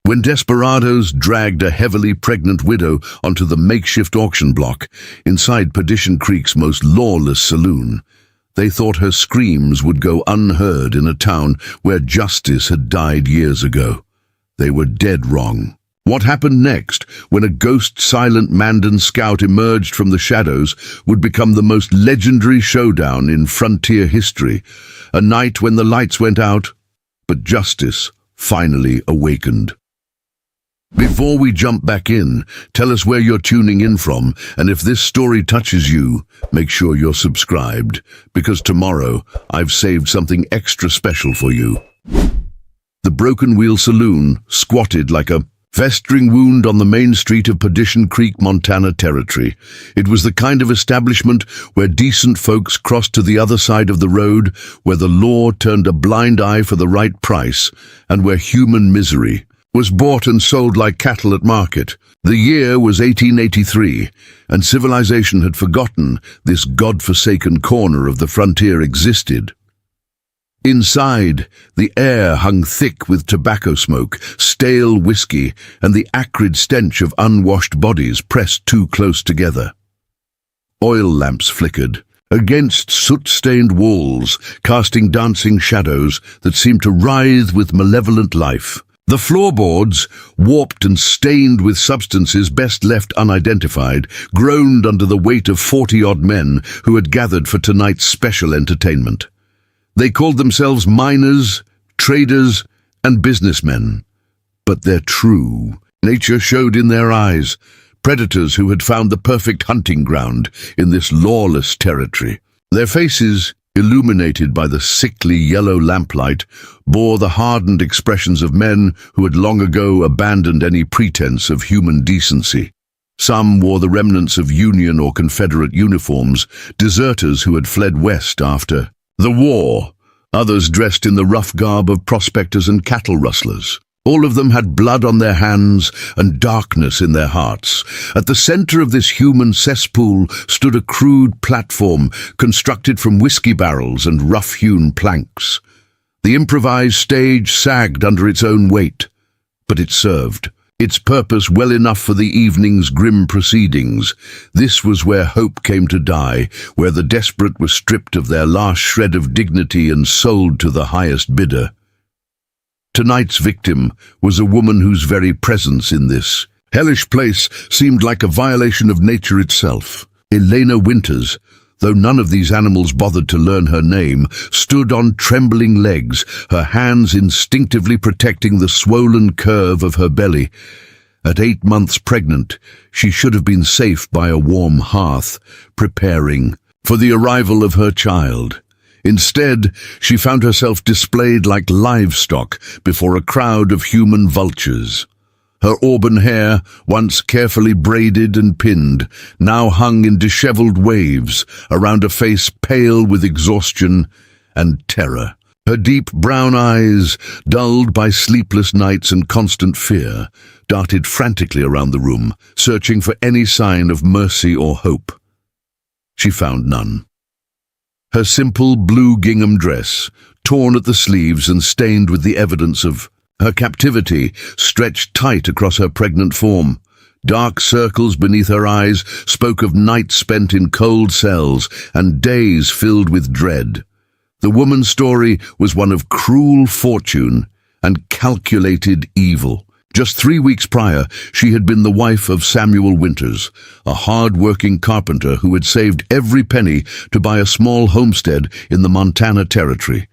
When Desperados dragged a heavily pregnant widow onto the makeshift auction block inside Perdition Creek's most lawless saloon, they thought her screams would go unheard in a town where justice had died years ago. They were dead wrong. What happened next, when a ghost-silent Mandan scout emerged from the shadows, would become the most legendary showdown in frontier history, a night when the lights went out, but justice finally awakened. Before we jump back in, tell us where you're tuning in from, and if this story touches you, make sure you're subscribed, because tomorrow I've saved something extra special for you. The Broken Wheel Saloon squatted like a festering wound on the main street of Perdition Creek, Montana territory. It was the kind of establishment where decent folks crossed to the other side of the road, where the law turned a blind eye for the right price, and where human misery was bought and sold like cattle at market. The year was 1883, and civilization had forgotten this god-forsaken corner of the frontier existed. Inside, the air hung thick with tobacco smoke, stale whiskey, and the acrid stench of unwashed bodies pressed too close together. Oil lamps flickered against soot-stained walls, casting dancing shadows that seemed to writhe with malevolent life. The floorboards, warped and stained with substances best left unidentified, groaned under the weight of 40-odd men who had gathered for tonight's special entertainment. They called themselves miners, traders, and businessmen. But their true nature showed in their eyes, predators who had found the perfect hunting ground in this lawless territory. Their faces, illuminated by the sickly yellow lamplight, bore the hardened expressions of men who had long ago abandoned any pretense of human decency. Some wore the remnants of Union or Confederate uniforms, deserters who had fled west after the war. Others dressed in the rough garb of prospectors and cattle rustlers. All of them had blood on their hands and darkness in their hearts. At the center of this human cesspool stood a crude platform constructed from whiskey barrels and rough-hewn planks. The improvised stage sagged under its own weight, but it served its purpose well enough for the evening's grim proceedings. This was where hope came to die, where the desperate were stripped of their last shred of dignity and sold to the highest bidder. Tonight's victim was a woman whose very presence in this hellish place seemed like a violation of nature itself. Elena Winters, though none of these animals bothered to learn her name, stood on trembling legs, her hands instinctively protecting the swollen curve of her belly. At 8 months pregnant, she should have been safe by a warm hearth, preparing for the arrival of her child. Instead, she found herself displayed like livestock before a crowd of human vultures. Her auburn hair, once carefully braided and pinned, now hung in disheveled waves around a face pale with exhaustion and terror. Her deep brown eyes, dulled by sleepless nights and constant fear, darted frantically around the room, searching for any sign of mercy or hope. She found none. Her simple blue gingham dress, torn at the sleeves and stained with the evidence of her captivity, stretched tight across her pregnant form. Dark circles beneath her eyes spoke of nights spent in cold cells and days filled with dread. The woman's story was one of cruel fortune and calculated evil. Just 3 weeks prior, she had been the wife of Samuel Winters, a hard-working carpenter who had saved every penny to buy a small homestead in the Montana territory.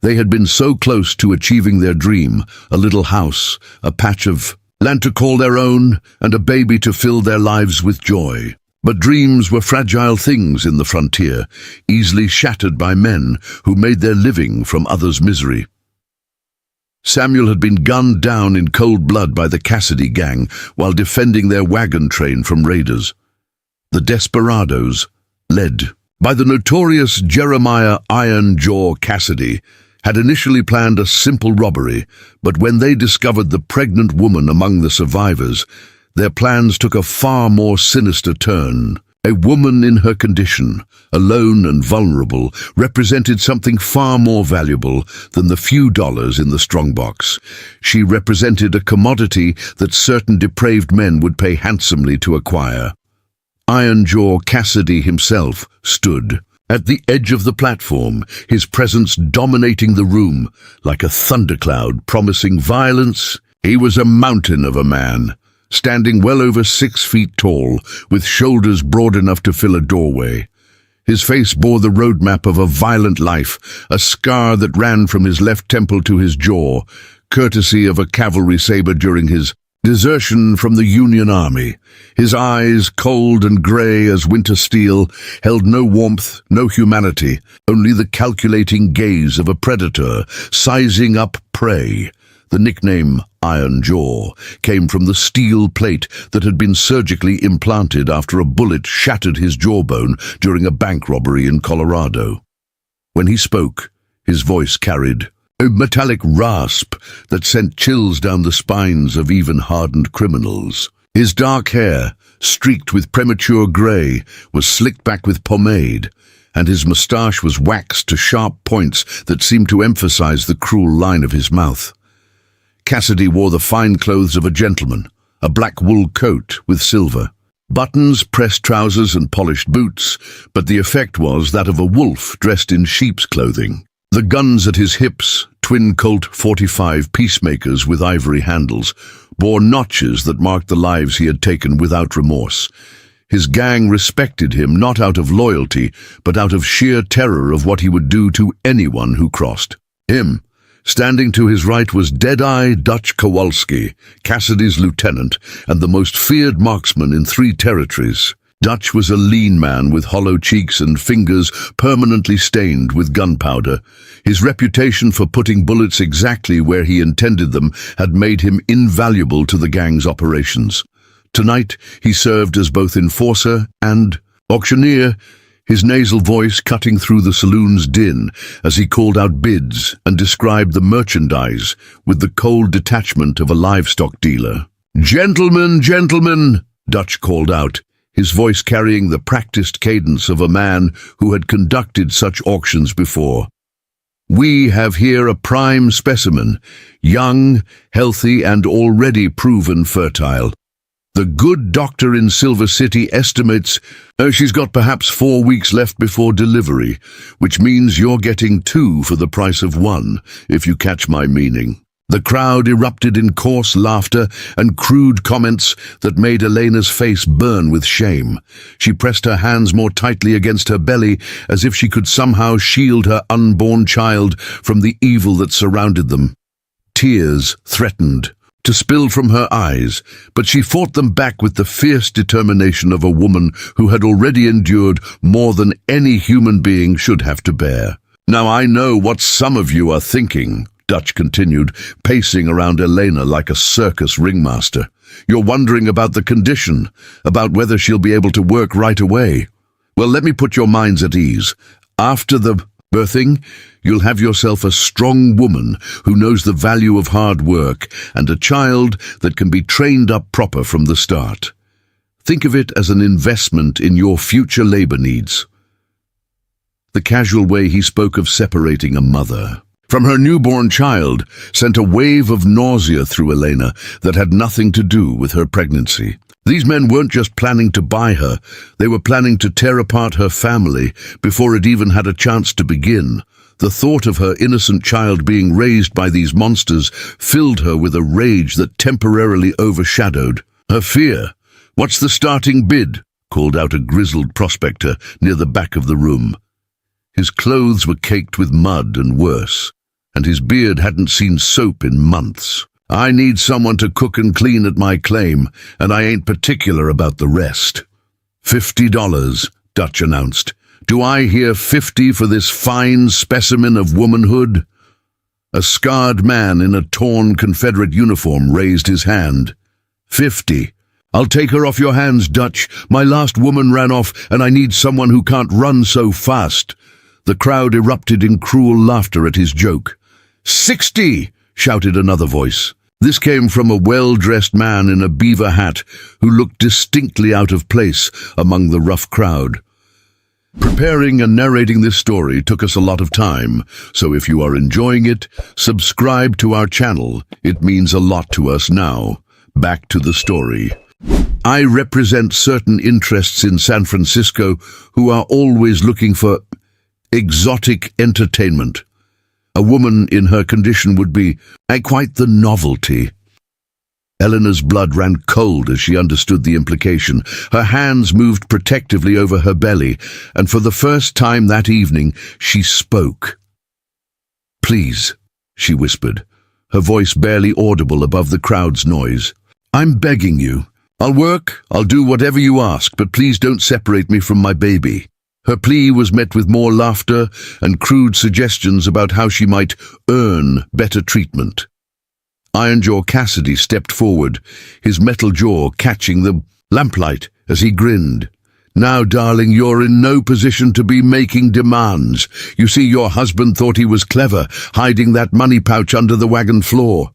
They had been so close to achieving their dream, a little house, a patch of land to call their own, and a baby to fill their lives with joy. But dreams were fragile things in the frontier, easily shattered by men who made their living from others' misery. Samuel had been gunned down in cold blood by the Cassidy gang while defending their wagon train from raiders. The Desperados, led by the notorious Jeremiah Iron Jaw Cassidy, had initially planned a simple robbery, but when they discovered the pregnant woman among the survivors, their plans took a far more sinister turn. A woman in her condition, alone and vulnerable, represented something far more valuable than the few dollars in the strongbox. She represented a commodity that certain depraved men would pay handsomely to acquire. Iron Jaw Cassidy himself stood at the edge of the platform, his presence dominating the room like a thundercloud promising violence. He was a mountain of a man, standing well over 6 feet tall, with shoulders broad enough to fill a doorway. His face bore the roadmap of a violent life, a scar that ran from his left temple to his jaw, courtesy of a cavalry saber during his desertion from the Union Army. His eyes, cold and grey as winter steel, held no warmth, no humanity, only the calculating gaze of a predator sizing up prey. The nickname Iron Jaw came from the steel plate that had been surgically implanted after a bullet shattered his jawbone during a bank robbery in Colorado. When he spoke, his voice carried a metallic rasp that sent chills down the spines of even hardened criminals. His dark hair, streaked with premature grey, was slicked back with pomade, and his moustache was waxed to sharp points that seemed to emphasize the cruel line of his mouth. Cassidy wore the fine clothes of a gentleman, a black wool coat with silver, buttons, pressed trousers and polished boots, but the effect was that of a wolf dressed in sheep's clothing. The guns at his hips, twin Colt .45 peacemakers with ivory handles, bore notches that marked the lives he had taken without remorse. His gang respected him not out of loyalty, but out of sheer terror of what he would do to anyone who crossed him. Standing to his right was Deadeye Dutch Kowalski, Cassidy's lieutenant and the most feared marksman in 3 territories. Dutch was a lean man with hollow cheeks and fingers permanently stained with gunpowder. His reputation for putting bullets exactly where he intended them had made him invaluable to the gang's operations. Tonight, he served as both enforcer and auctioneer, his nasal voice cutting through the saloon's din as he called out bids and described the merchandise with the cold detachment of a livestock dealer. "Gentlemen, gentlemen," Dutch called out, his voice carrying the practiced cadence of a man who had conducted such auctions before. "We have here a prime specimen, young, healthy, and already proven fertile. The good doctor in Silver City estimates she's got perhaps 4 weeks left before delivery, which means you're getting 2 for the price of 1, if you catch my meaning." The crowd erupted in coarse laughter and crude comments that made Elena's face burn with shame. She pressed her hands more tightly against her belly as if she could somehow shield her unborn child from the evil that surrounded them. Tears threatened to spill from her eyes, but she fought them back with the fierce determination of a woman who had already endured more than any human being should have to bear. "Now I know what some of you are thinking," Dutch continued, pacing around Elena like a circus ringmaster. "You're wondering about the condition, about whether she'll be able to work right away. Well, let me put your minds at ease. After the birthing, you'll have yourself a strong woman who knows the value of hard work and a child that can be trained up proper from the start. Think of it as an investment in your future labor needs." The casual way he spoke of separating a mother from her newborn child sent a wave of nausea through Elena that had nothing to do with her pregnancy. These men weren't just planning to buy her, they were planning to tear apart her family before it even had a chance to begin. The thought of her innocent child being raised by these monsters filled her with a rage that temporarily overshadowed her fear. "What's the starting bid?" called out a grizzled prospector near the back of the room. His clothes were caked with mud and worse, and his beard hadn't seen soap in months. "I need someone to cook and clean at my claim, and I ain't particular about the rest." $50, Dutch announced. "Do I hear 50 for this fine specimen of womanhood?" A scarred man in a torn Confederate uniform raised his hand. 50. "I'll take her off your hands, Dutch. My last woman ran off, and I need someone who can't run so fast." The crowd erupted in cruel laughter at his joke. 60, shouted another voice. This came from a well-dressed man in a beaver hat who looked distinctly out of place among the rough crowd. Preparing and narrating this story took us a lot of time, so if you are enjoying it, subscribe to our channel. It means a lot to us now. Back to the story. I represent certain interests in San Francisco who are always looking for exotic entertainment. A woman in her condition would be quite the novelty. Eleanor's blood ran cold as she understood the implication. Her hands moved protectively over her belly, and for the first time that evening, she spoke. "Please," she whispered, her voice barely audible above the crowd's noise. "I'm begging you. I'll work, I'll do whatever you ask, but please don't separate me from my baby." Her plea was met with more laughter and crude suggestions about how she might earn better treatment. Iron-Jaw Cassidy stepped forward, his metal jaw catching the lamplight as he grinned. "Now, darling, you're in no position to be making demands. You see, your husband thought he was clever, hiding that money pouch under the wagon floor.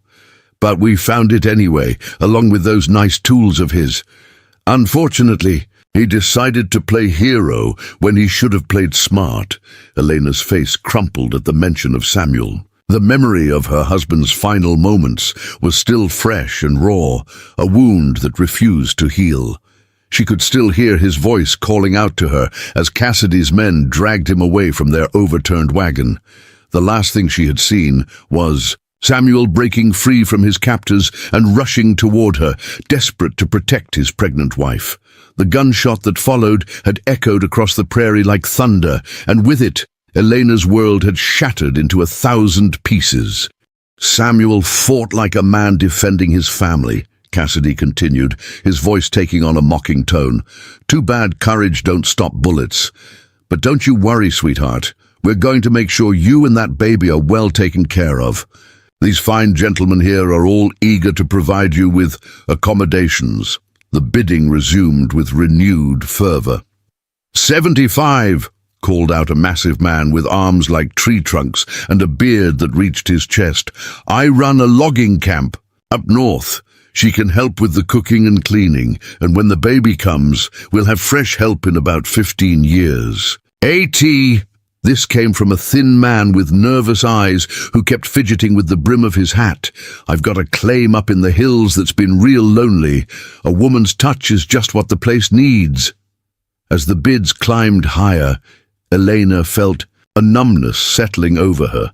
But we found it anyway, along with those nice tools of his. Unfortunately, he decided to play hero when he should have played smart." Elena's face crumpled at the mention of Samuel. The memory of her husband's final moments was still fresh and raw, a wound that refused to heal. She could still hear his voice calling out to her as Cassidy's men dragged him away from their overturned wagon. The last thing she had seen was Samuel breaking free from his captors and rushing toward her, desperate to protect his pregnant wife. The gunshot that followed had echoed across the prairie like thunder, and with it, Elena's world had shattered into 1,000 pieces. "Samuel fought like a man defending his family," Cassidy continued, his voice taking on a mocking tone. "Too bad courage don't stop bullets. But don't you worry, sweetheart. We're going to make sure you and that baby are well taken care of. These fine gentlemen here are all eager to provide you with accommodations." The bidding resumed with renewed fervor. "75! Called out a massive man with arms like tree trunks and a beard that reached his chest. "I run a logging camp up north. She can help with the cooking and cleaning, and when the baby comes, we'll have fresh help in about 15 years. "AT!" This came from a thin man with nervous eyes who kept fidgeting with the brim of his hat. "I've got a claim up in the hills that's been real lonely. A woman's touch is just what the place needs." As the bids climbed higher, Elena felt a numbness settling over her.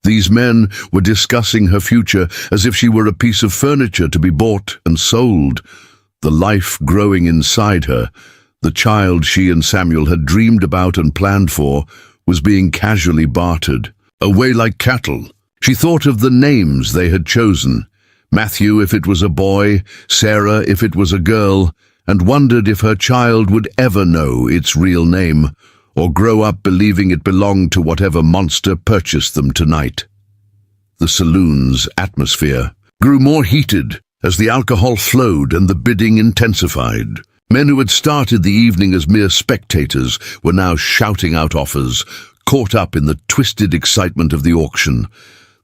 These men were discussing her future as if she were a piece of furniture to be bought and sold. The life growing inside her, the child she and Samuel had dreamed about and planned for, was being casually bartered, away like cattle. She thought of the names they had chosen, Matthew if it was a boy, Sarah if it was a girl, and wondered if her child would ever know its real name, or grow up believing it belonged to whatever monster purchased them tonight. The saloon's atmosphere grew more heated as the alcohol flowed and the bidding intensified. Men who had started the evening as mere spectators were now shouting out offers, caught up in the twisted excitement of the auction.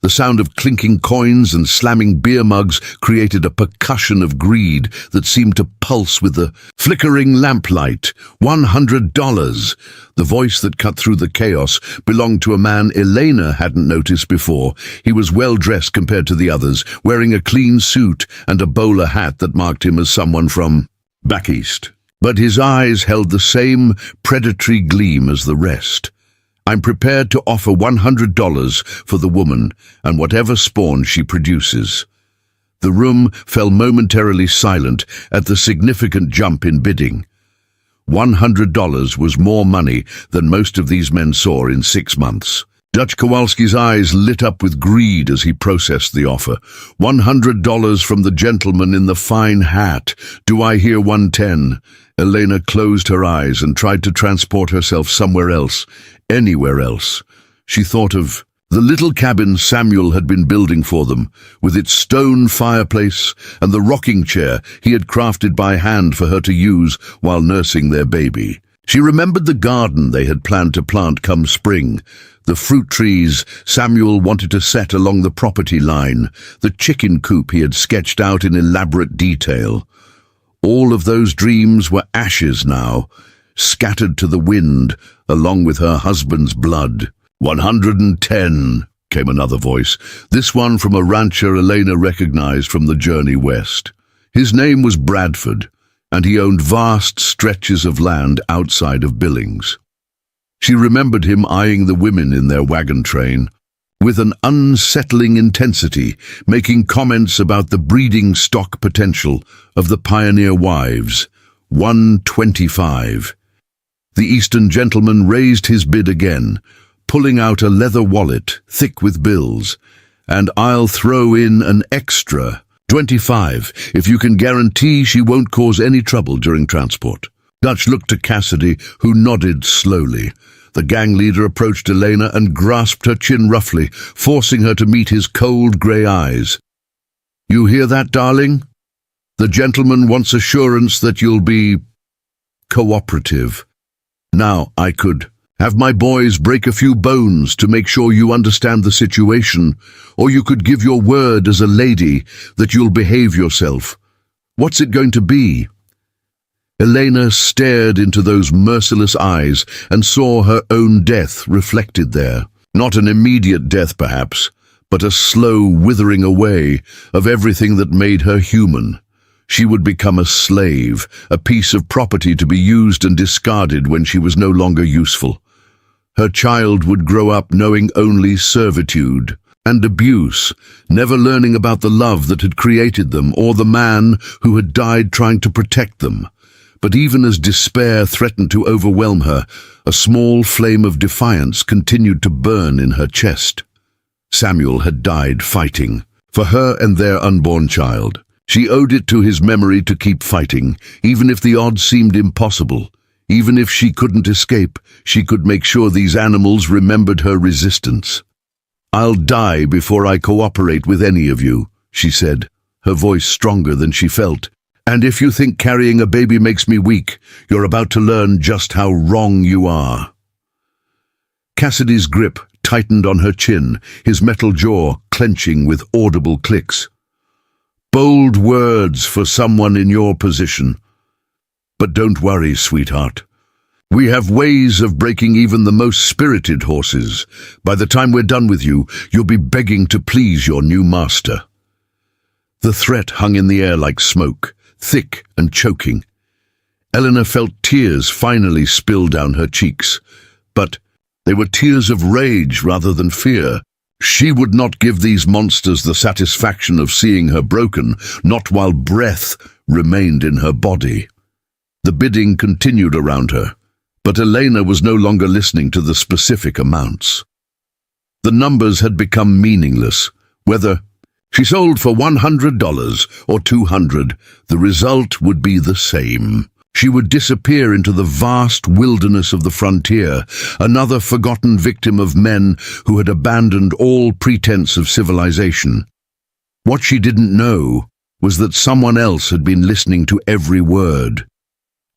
The sound of clinking coins and slamming beer mugs created a percussion of greed that seemed to pulse with the flickering lamplight. $100. The voice that cut through the chaos belonged to a man Elena hadn't noticed before. He was well dressed compared to the others, wearing a clean suit and a bowler hat that marked him as someone from back east. But his eyes held the same predatory gleam as the rest. "I'm prepared to offer $100 for the woman and whatever spawn she produces." The room fell momentarily silent at the significant jump in bidding. $100 was more money than most of these men saw in 6 months. Dutch Kowalski's eyes lit up with greed as he processed the offer. $100 from the gentleman in the fine hat. Do I hear 110? Elena closed her eyes and tried to transport herself somewhere else, anywhere else. She thought of the little cabin Samuel had been building for them, with its stone fireplace and the rocking chair he had crafted by hand for her to use while nursing their baby. She remembered the garden they had planned to plant come spring, the fruit trees Samuel wanted to set along the property line, the chicken coop he had sketched out in elaborate detail. All of those dreams were ashes now, scattered to the wind, along with her husband's blood. 110, came another voice, this one from a rancher Elena recognized from the journey west. His name was Bradford, and he owned vast stretches of land outside of Billings. She remembered him eyeing the women in their wagon train, with an unsettling intensity, making comments about the breeding stock potential of the pioneer wives. 125. The Eastern gentleman raised his bid again, pulling out a leather wallet thick with bills, and I'll throw in an extra 25 if you can guarantee she won't cause any trouble during transport. Dutch looked to Cassidy, who nodded slowly. The gang leader approached Elena and grasped her chin roughly, forcing her to meet his cold grey eyes. You hear that, darling? The gentleman wants assurance that you'll be cooperative. Now, I could have my boys break a few bones to make sure you understand the situation, or you could give your word as a lady that you'll behave yourself. What's it going to be? Elena stared into those merciless eyes and saw her own death reflected there. Not an immediate death, perhaps, but a slow withering away of everything that made her human. She would become a slave, a piece of property to be used and discarded when she was no longer useful. Her child would grow up knowing only servitude and abuse, never learning about the love that had created them or the man who had died trying to protect them. But even as despair threatened to overwhelm her, a small flame of defiance continued to burn in her chest. Samuel had died fighting, for her and their unborn child. She owed it to his memory to keep fighting, even if the odds seemed impossible. Even if she couldn't escape, she could make sure these animals remembered her resistance. I'll die before I cooperate with any of you, she said, her voice stronger than she felt. And if you think carrying a baby makes me weak, you're about to learn just how wrong you are. Cassidy's grip tightened on her chin, his metal jaw clenching with audible clicks. Bold words for someone in your position. But don't worry, sweetheart. We have ways of breaking even the most spirited horses. By the time we're done with you, you'll be begging to please your new master. The threat hung in the air like smoke, thick and choking. Eleanor felt tears finally spill down her cheeks, but they were tears of rage rather than fear. She would not give these monsters the satisfaction of seeing her broken, not while breath remained in her body. The bidding continued around her, but Elena was no longer listening to the specific amounts. The numbers had become meaningless. Whether she sold for $100 or $200, the result would be the same. She would disappear into the vast wilderness of the frontier, another forgotten victim of men who had abandoned all pretense of civilization. What she didn't know was that someone else had been listening to every word.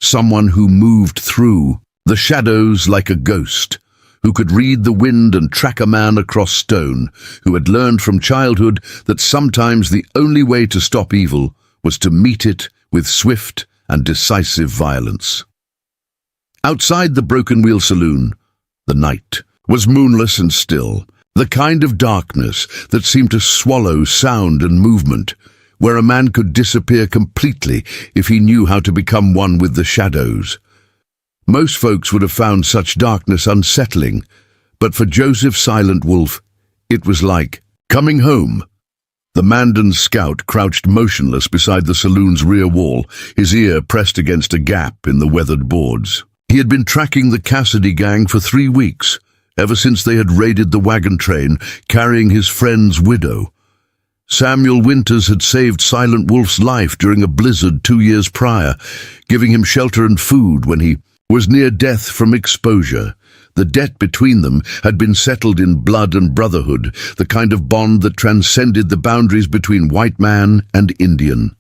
Someone who moved through the shadows like a ghost, who could read the wind and track a man across stone, who had learned from childhood that sometimes the only way to stop evil was to meet it with swift and decisive violence. Outside the Broken Wheel Saloon, the night was moonless and still, the kind of darkness that seemed to swallow sound and movement, where a man could disappear completely if he knew how to become one with the shadows. Most folks would have found such darkness unsettling, but for Joseph Silent Wolf, it was like coming home. The Mandan scout crouched motionless beside the saloon's rear wall, his ear pressed against a gap in the weathered boards. He had been tracking the Cassidy gang for 3 weeks, ever since they had raided the wagon train, carrying his friend's widow. Samuel Winters had saved Silent Wolf's life during a blizzard 2 years prior, giving him shelter and food when he was near death from exposure. The debt between them had been settled in blood and brotherhood, the kind of bond that transcended the boundaries between white man and Indian.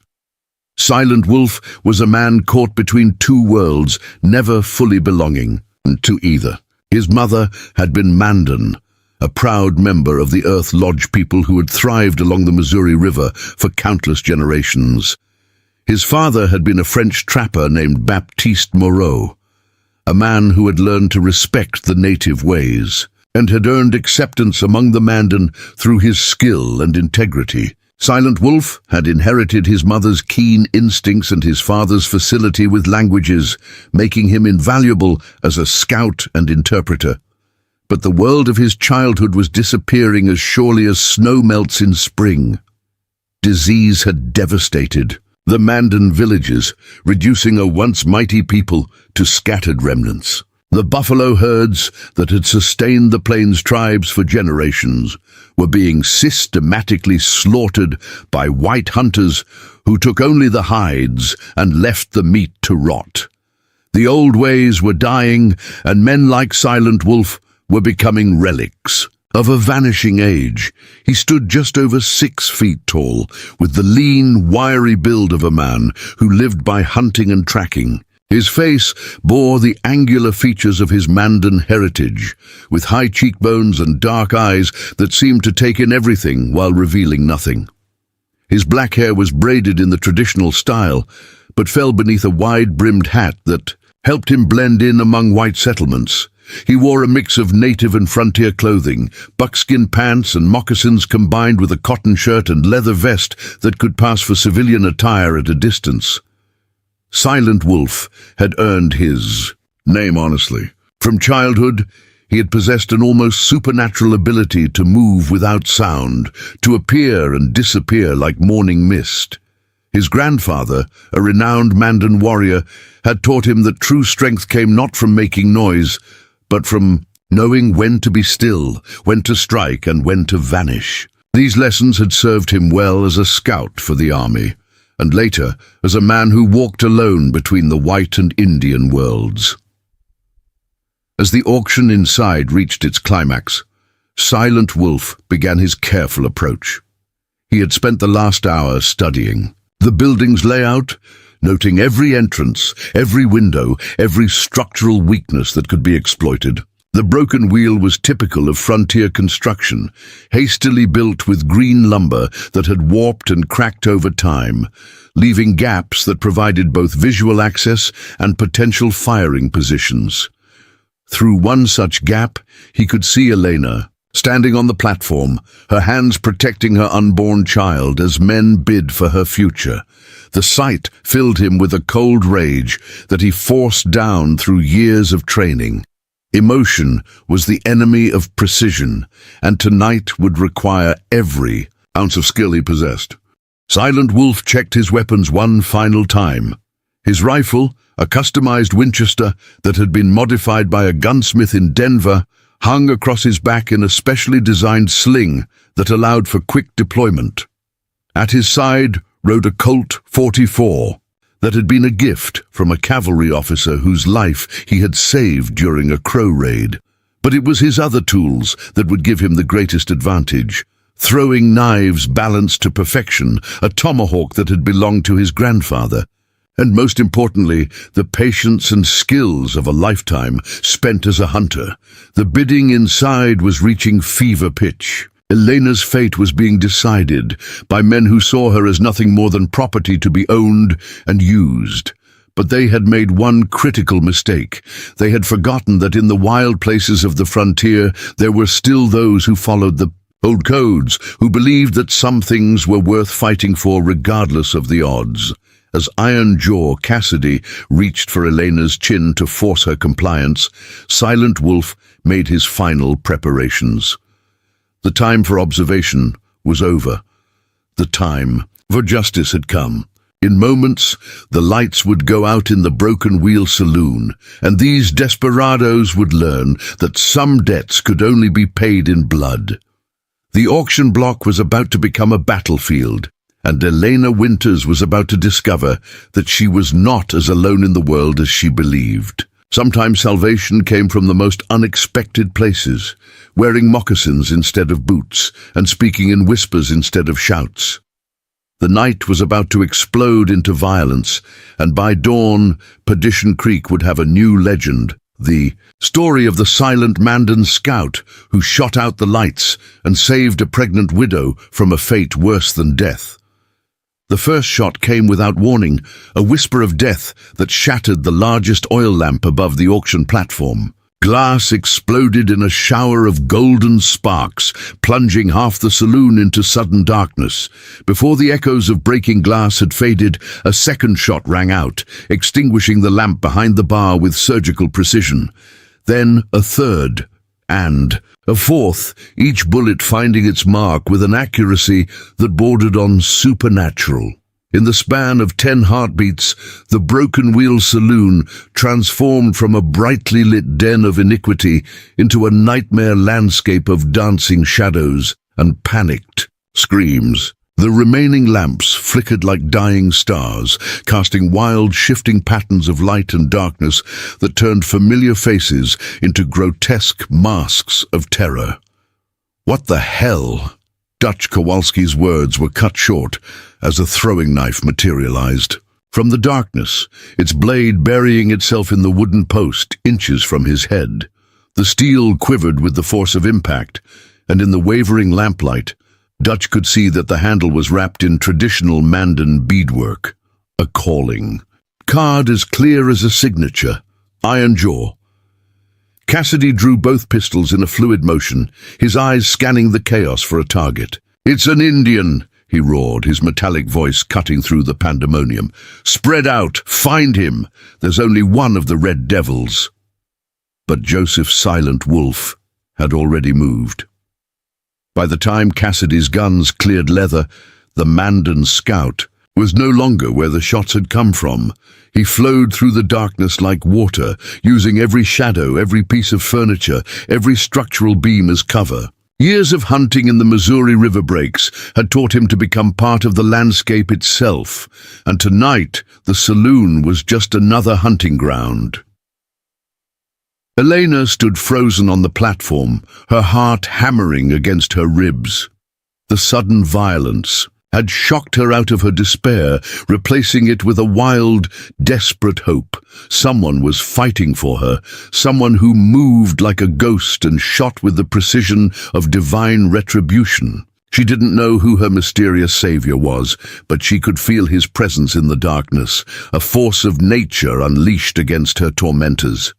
Silent Wolf was a man caught between two worlds, never fully belonging to either. His mother had been Mandan, a proud member of the Earth Lodge people who had thrived along the Missouri River for countless generations. His father had been a French trapper named Baptiste Moreau, a man who had learned to respect the native ways, and had earned acceptance among the Mandan through his skill and integrity. Silent Wolf had inherited his mother's keen instincts and his father's facility with languages, making him invaluable as a scout and interpreter. But the world of his childhood was disappearing as surely as snow melts in spring. Disease had devastated the Mandan villages, reducing a once mighty people to scattered remnants. The buffalo herds that had sustained the plains tribes for generations were being systematically slaughtered by white hunters who took only the hides and left the meat to rot. The old ways were dying, and men like Silent Wolf were becoming relics of a vanishing age. He stood just over 6 feet tall, with the lean, wiry build of a man who lived by hunting and tracking. His face bore the angular features of his Mandan heritage, with high cheekbones and dark eyes that seemed to take in everything while revealing nothing. His black hair was braided in the traditional style, but fell beneath a wide-brimmed hat that helped him blend in among white settlements. He wore a mix of native and frontier clothing, buckskin pants and moccasins combined with a cotton shirt and leather vest that could pass for civilian attire at a distance. Silent Wolf had earned his name honestly. From childhood, he had possessed an almost supernatural ability to move without sound, to appear and disappear like morning mist. His grandfather, a renowned Mandan warrior, had taught him that true strength came not from making noise, but from knowing when to be still, when to strike, and when to vanish. These lessons had served him well as a scout for the army, and later as a man who walked alone between the white and Indian worlds. As the auction inside reached its climax, Silent Wolf began his careful approach. He had spent the last hour studying the building's layout, noting every entrance, every window, every structural weakness that could be exploited. The broken wheel was typical of frontier construction, hastily built with green lumber that had warped and cracked over time, leaving gaps that provided both visual access and potential firing positions. Through one such gap, he could see Elena, standing on the platform, her hands protecting her unborn child as men bid for her future. The sight filled him with a cold rage that he forced down through years of training. Emotion was the enemy of precision, and tonight would require every ounce of skill he possessed. Silent Wolf checked his weapons one final time. His rifle, a customized Winchester that had been modified by a gunsmith in Denver, hung across his back in a specially designed sling that allowed for quick deployment. At his side rode a Colt .44 that had been a gift from a cavalry officer whose life he had saved during a crow raid. But it was his other tools that would give him the greatest advantage. Throwing knives balanced to perfection, a tomahawk that had belonged to his grandfather, and most importantly, the patience and skills of a lifetime spent as a hunter. The bidding inside was reaching fever pitch. Elena's fate was being decided by men who saw her as nothing more than property to be owned and used. But they had made one critical mistake. They had forgotten that in the wild places of the frontier there were still those who followed the old codes, who believed that some things were worth fighting for regardless of the odds. As Iron Jaw Cassidy reached for Elena's chin to force her compliance, Silent Wolf made his final preparations. The time for observation was over. The time for justice had come. In moments, the lights would go out in the Broken Wheel Saloon, and these desperados would learn that some debts could only be paid in blood. The auction block was about to become a battlefield, and Elena Winters was about to discover that she was not as alone in the world as she believed. Sometimes salvation came from the most unexpected places, wearing moccasins instead of boots, and speaking in whispers instead of shouts. The night was about to explode into violence, and by dawn, Perdition Creek would have a new legend. The story of the silent Mandan scout who shot out the lights and saved a pregnant widow from a fate worse than death. The first shot came without warning, a whisper of death that shattered the largest oil lamp above the auction platform. Glass exploded in a shower of golden sparks, plunging half the saloon into sudden darkness. Before the echoes of breaking glass had faded, a second shot rang out, extinguishing the lamp behind the bar with surgical precision. Then a third, and a fourth, each bullet finding its mark with an accuracy that bordered on supernatural. In the span of 10 heartbeats, the Broken Wheel Saloon transformed from a brightly lit den of iniquity into a nightmare landscape of dancing shadows and panicked screams. The remaining lamps flickered like dying stars, casting wild, shifting patterns of light and darkness that turned familiar faces into grotesque masks of terror. "What the hell?" Dutch Kowalski's words were cut short as a throwing knife materialized. From the darkness, its blade burying itself in the wooden post inches from his head. The steel quivered with the force of impact, and in the wavering lamplight, Dutch could see that the handle was wrapped in traditional Mandan beadwork. A calling. Card as clear as a signature. Iron jaw. Cassidy drew both pistols in a fluid motion, his eyes scanning the chaos for a target. "It's an Indian," he roared, his metallic voice cutting through the pandemonium. "Spread out! Find him! There's only one of the Red Devils." But Joseph's silent wolf had already moved. By the time Cassidy's guns cleared leather, the Mandan scout was no longer where the shots had come from. He flowed through the darkness like water, using every shadow, every piece of furniture, every structural beam as cover. Years of hunting in the Missouri River breaks had taught him to become part of the landscape itself, and tonight the saloon was just another hunting ground. Elena stood frozen on the platform, her heart hammering against her ribs. The sudden violence had shocked her out of her despair, replacing it with a wild, desperate hope. Someone was fighting for her, someone who moved like a ghost and shot with the precision of divine retribution. She didn't know who her mysterious savior was, but she could feel his presence in the darkness, a force of nature unleashed against her tormentors.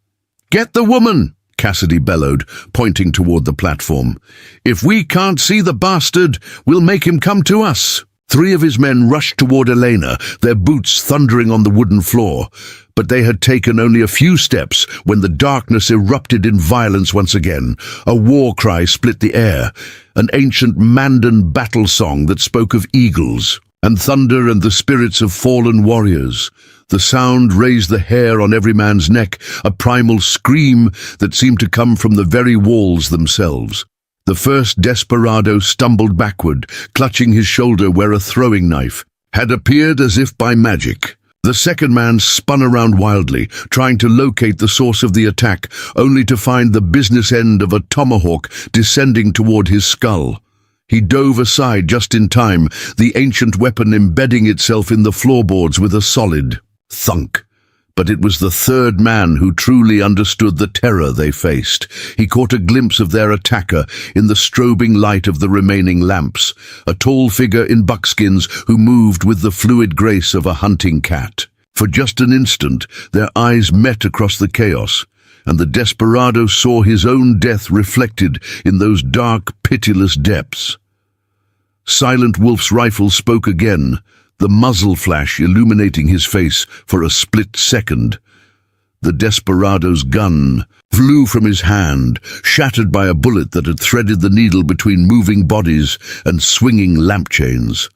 "Get the woman!" Cassidy bellowed, pointing toward the platform. "If we can't see the bastard, we'll make him come to us." 3 of his men rushed toward Elena, their boots thundering on the wooden floor. But they had taken only a few steps when the darkness erupted in violence once again. A war cry split the air, an ancient Mandan battle song that spoke of eagles and thunder and the spirits of fallen warriors. The sound raised the hair on every man's neck, a primal scream that seemed to come from the very walls themselves. The first desperado stumbled backward, clutching his shoulder where a throwing knife had appeared as if by magic. The second man spun around wildly, trying to locate the source of the attack, only to find the business end of a tomahawk descending toward his skull. He dove aside just in time, the ancient weapon embedding itself in the floorboards with a solid thunk. But it was the third man who truly understood the terror they faced. He caught a glimpse of their attacker in the strobing light of the remaining lamps, a tall figure in buckskins who moved with the fluid grace of a hunting cat. For just an instant, their eyes met across the chaos, and the desperado saw his own death reflected in those dark, pitiless depths. Silent Wolf's rifle spoke again, the muzzle flash illuminating his face for a split second. The desperado's gun flew from his hand, shattered by a bullet that had threaded the needle between moving bodies and swinging lampchains.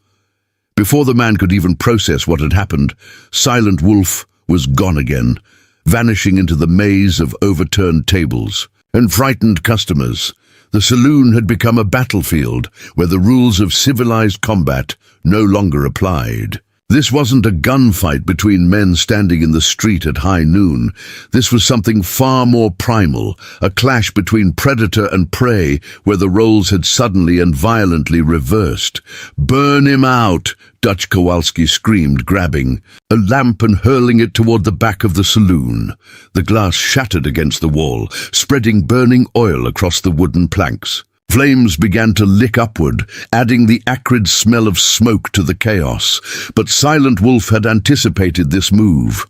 Before the man could even process what had happened, Silent Wolf was gone again, vanishing into the maze of overturned tables and frightened customers. The saloon had become a battlefield where the rules of civilized combat no longer applied. This wasn't a gunfight between men standing in the street at high noon. This was something far more primal, a clash between predator and prey where the roles had suddenly and violently reversed. "Burn him out!" Dutch Kowalski screamed, grabbing a lamp and hurling it toward the back of the saloon. The glass shattered against the wall, spreading burning oil across the wooden planks. Flames began to lick upward, adding the acrid smell of smoke to the chaos. But Silent Wolf had anticipated this move.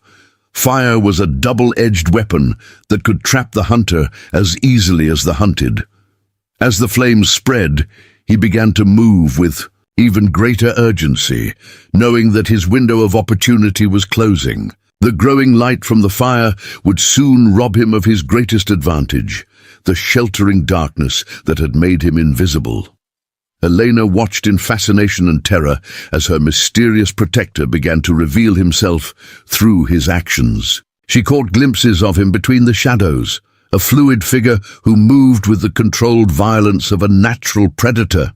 Fire was a double-edged weapon that could trap the hunter as easily as the hunted. As the flames spread, he began to move with even greater urgency, knowing that his window of opportunity was closing. The growing light from the fire would soon rob him of his greatest advantage, the sheltering darkness that had made him invisible. Elena watched in fascination and terror as her mysterious protector began to reveal himself through his actions. She caught glimpses of him between the shadows, a fluid figure who moved with the controlled violence of a natural predator.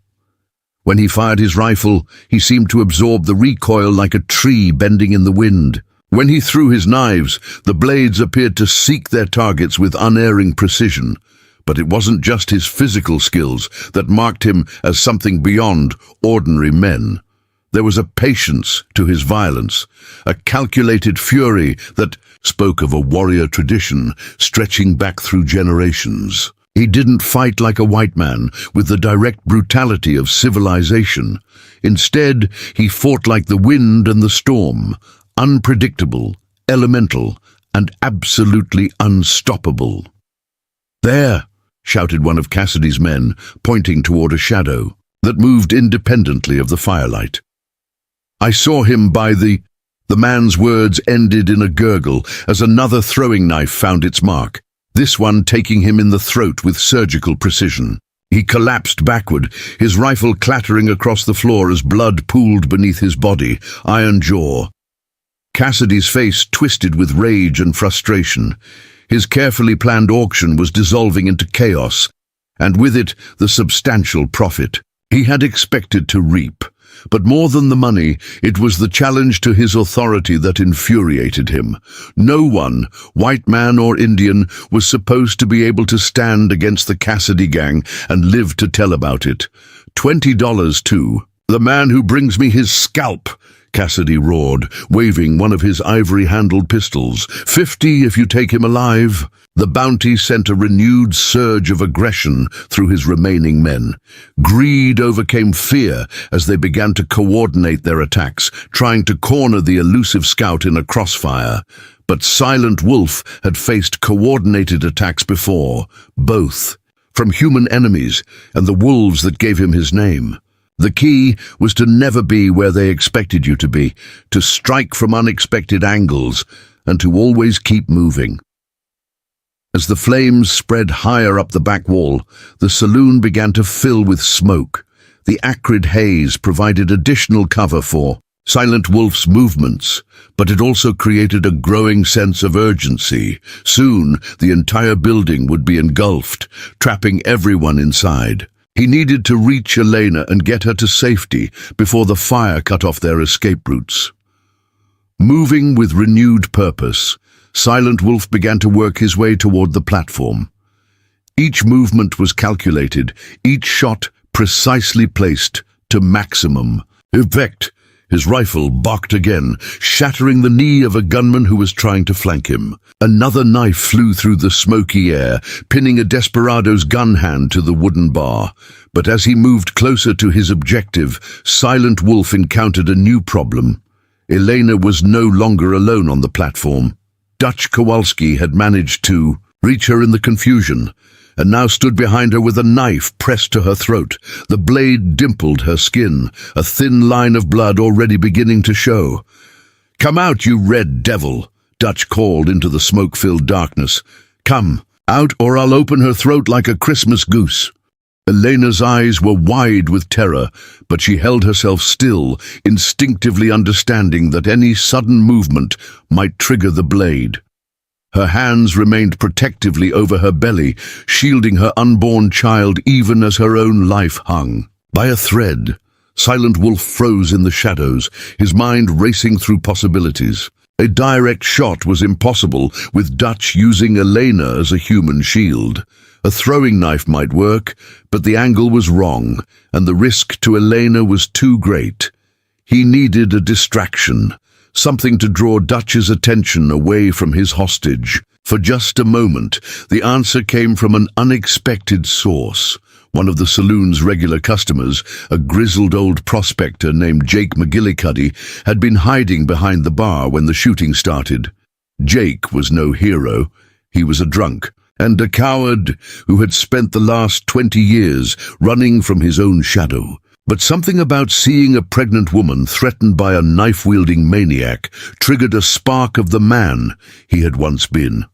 When he fired his rifle, he seemed to absorb the recoil like a tree bending in the wind. When he threw his knives, the blades appeared to seek their targets with unerring precision. But it wasn't just his physical skills that marked him as something beyond ordinary men. There was a patience to his violence, a calculated fury that spoke of a warrior tradition stretching back through generations. He didn't fight like a white man with the direct brutality of civilization. Instead, he fought like the wind and the storm, unpredictable, elemental, and absolutely unstoppable. "There!" shouted one of Cassidy's men, pointing toward a shadow that moved independently of the firelight. "I saw him by the..." The man's words ended in a gurgle as another throwing knife found its mark, this one taking him in the throat with surgical precision. He collapsed backward, his rifle clattering across the floor as blood pooled beneath his body, iron jaw. Cassidy's face twisted with rage and frustration. His carefully planned auction was dissolving into chaos, and with it the substantial profit he had expected to reap. But more than the money, it was the challenge to his authority that infuriated him. No one, white man or Indian, was supposed to be able to stand against the Cassidy gang and live to tell about it. $20 too. "The man who brings me his scalp," Cassidy roared, waving one of his ivory-handled pistols. "50 if you take him alive." The bounty sent a renewed surge of aggression through his remaining men. Greed overcame fear as they began to coordinate their attacks, trying to corner the elusive scout in a crossfire. But Silent Wolf had faced coordinated attacks before, both from human enemies and the wolves that gave him his name. The key was to never be where they expected you to be, to strike from unexpected angles, and to always keep moving. As the flames spread higher up the back wall, the saloon began to fill with smoke. The acrid haze provided additional cover for Silent Wolf's movements, but it also created a growing sense of urgency. Soon, the entire building would be engulfed, trapping everyone inside. He needed to reach Elena and get her to safety before the fire cut off their escape routes. Moving with renewed purpose, Silent Wolf began to work his way toward the platform. Each movement was calculated, each shot precisely placed to maximum effect. His rifle barked again, shattering the knee of a gunman who was trying to flank him. Another knife flew through the smoky air, pinning a Desperado's gun hand to the wooden bar. But as he moved closer to his objective, Silent Wolf encountered a new problem. Elena was no longer alone on the platform. Dutch Kowalski had managed to reach her in the confusion, and now stood behind her with a knife pressed to her throat. The blade dimpled her skin, a thin line of blood already beginning to show. "Come out, you red devil," Dutch called into the smoke-filled darkness. "Come out, or I'll open her throat like a Christmas goose." Elena's eyes were wide with terror, but she held herself still, instinctively understanding that any sudden movement might trigger the blade. Her hands remained protectively over her belly, shielding her unborn child even as her own life hung. By a thread, Silent Wolf froze in the shadows, his mind racing through possibilities. A direct shot was impossible, with Dutch using Elena as a human shield. A throwing knife might work, but the angle was wrong, and the risk to Elena was too great. He needed a distraction, something to draw Dutch's attention away from his hostage. For just a moment, the answer came from an unexpected source. One of the saloon's regular customers, a grizzled old prospector named Jake McGillicuddy, had been hiding behind the bar when the shooting started. Jake was no hero. He was a drunk and a coward who had spent the last 20 years running from his own shadow. But something about seeing a pregnant woman threatened by a knife-wielding maniac triggered a spark of the man he had once been.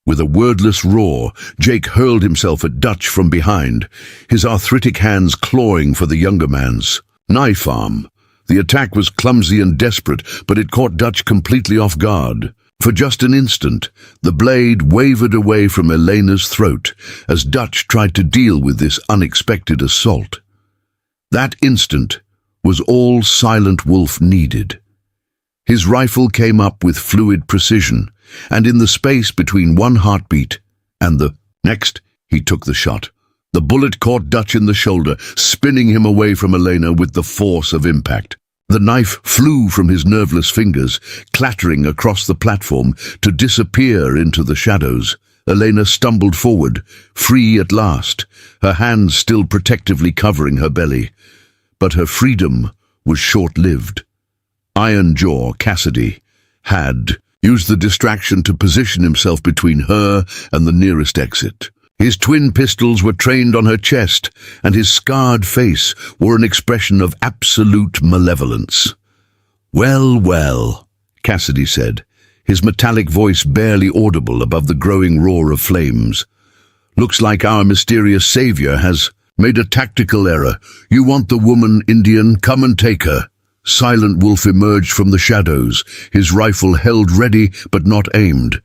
With a wordless roar, Jake hurled himself at Dutch from behind, his arthritic hands clawing for the younger man's knife arm. The attack was clumsy and desperate, but it caught Dutch completely off guard. For just an instant, the blade wavered away from Elena's throat as Dutch tried to deal with this unexpected assault. That instant was all Silent Wolf needed. His rifle came up with fluid precision, and in the space between one heartbeat and the next, he took the shot. The bullet caught Dutch in the shoulder, spinning him away from Elena with the force of impact. The knife flew from his nerveless fingers, clattering across the platform to disappear into the shadows. Elena stumbled forward, free at last, her hands still protectively covering her belly. But her freedom was short-lived. Iron Jaw Cassidy had used the distraction to position himself between her and the nearest exit. His twin pistols were trained on her chest, and his scarred face wore an expression of absolute malevolence. "Well, well," Cassidy said, his metallic voice barely audible above the growing roar of flames. "Looks like our mysterious savior has made a tactical error. You want the woman, Indian? Come and take her." Silent Wolf emerged from the shadows, his rifle held ready but not aimed.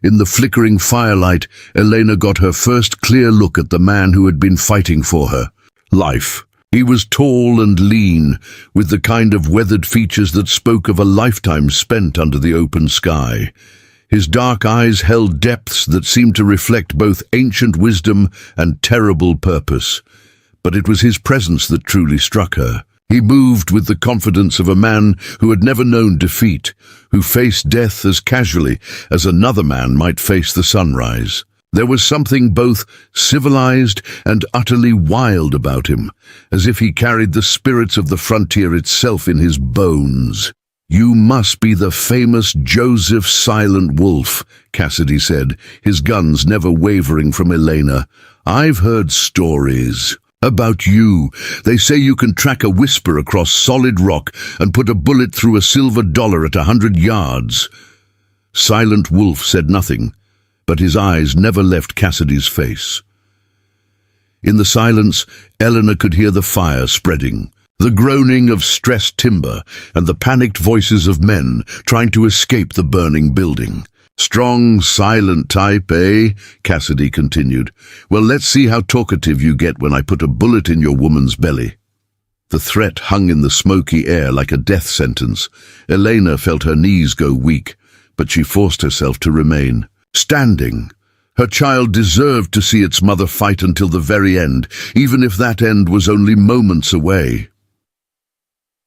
In the flickering firelight, Elena got her first clear look at the man who had been fighting for her life. He was tall and lean, with the kind of weathered features that spoke of a lifetime spent under the open sky. His dark eyes held depths that seemed to reflect both ancient wisdom and terrible purpose. But it was his presence that truly struck her. He moved with the confidence of a man who had never known defeat, who faced death as casually as another man might face the sunrise. There was something both civilized and utterly wild about him, as if he carried the spirits of the frontier itself in his bones. "You must be the famous Joseph Silent Wolf," Cassidy said, his guns never wavering from Elena. "I've heard stories about you. They say you can track a whisper across solid rock and put a bullet through a silver dollar at 100 yards. Silent Wolf said nothing, but his eyes never left Cassidy's face. In the silence, Eleanor could hear the fire spreading, the groaning of stressed timber, and the panicked voices of men trying to escape the burning building. "Strong, silent type, eh?" Cassidy continued. "Well, let's see how talkative you get when I put a bullet in your woman's belly." The threat hung in the smoky air like a death sentence. Elena felt her knees go weak, but she forced herself to remain standing. Her child deserved to see its mother fight until the very end, even if that end was only moments away.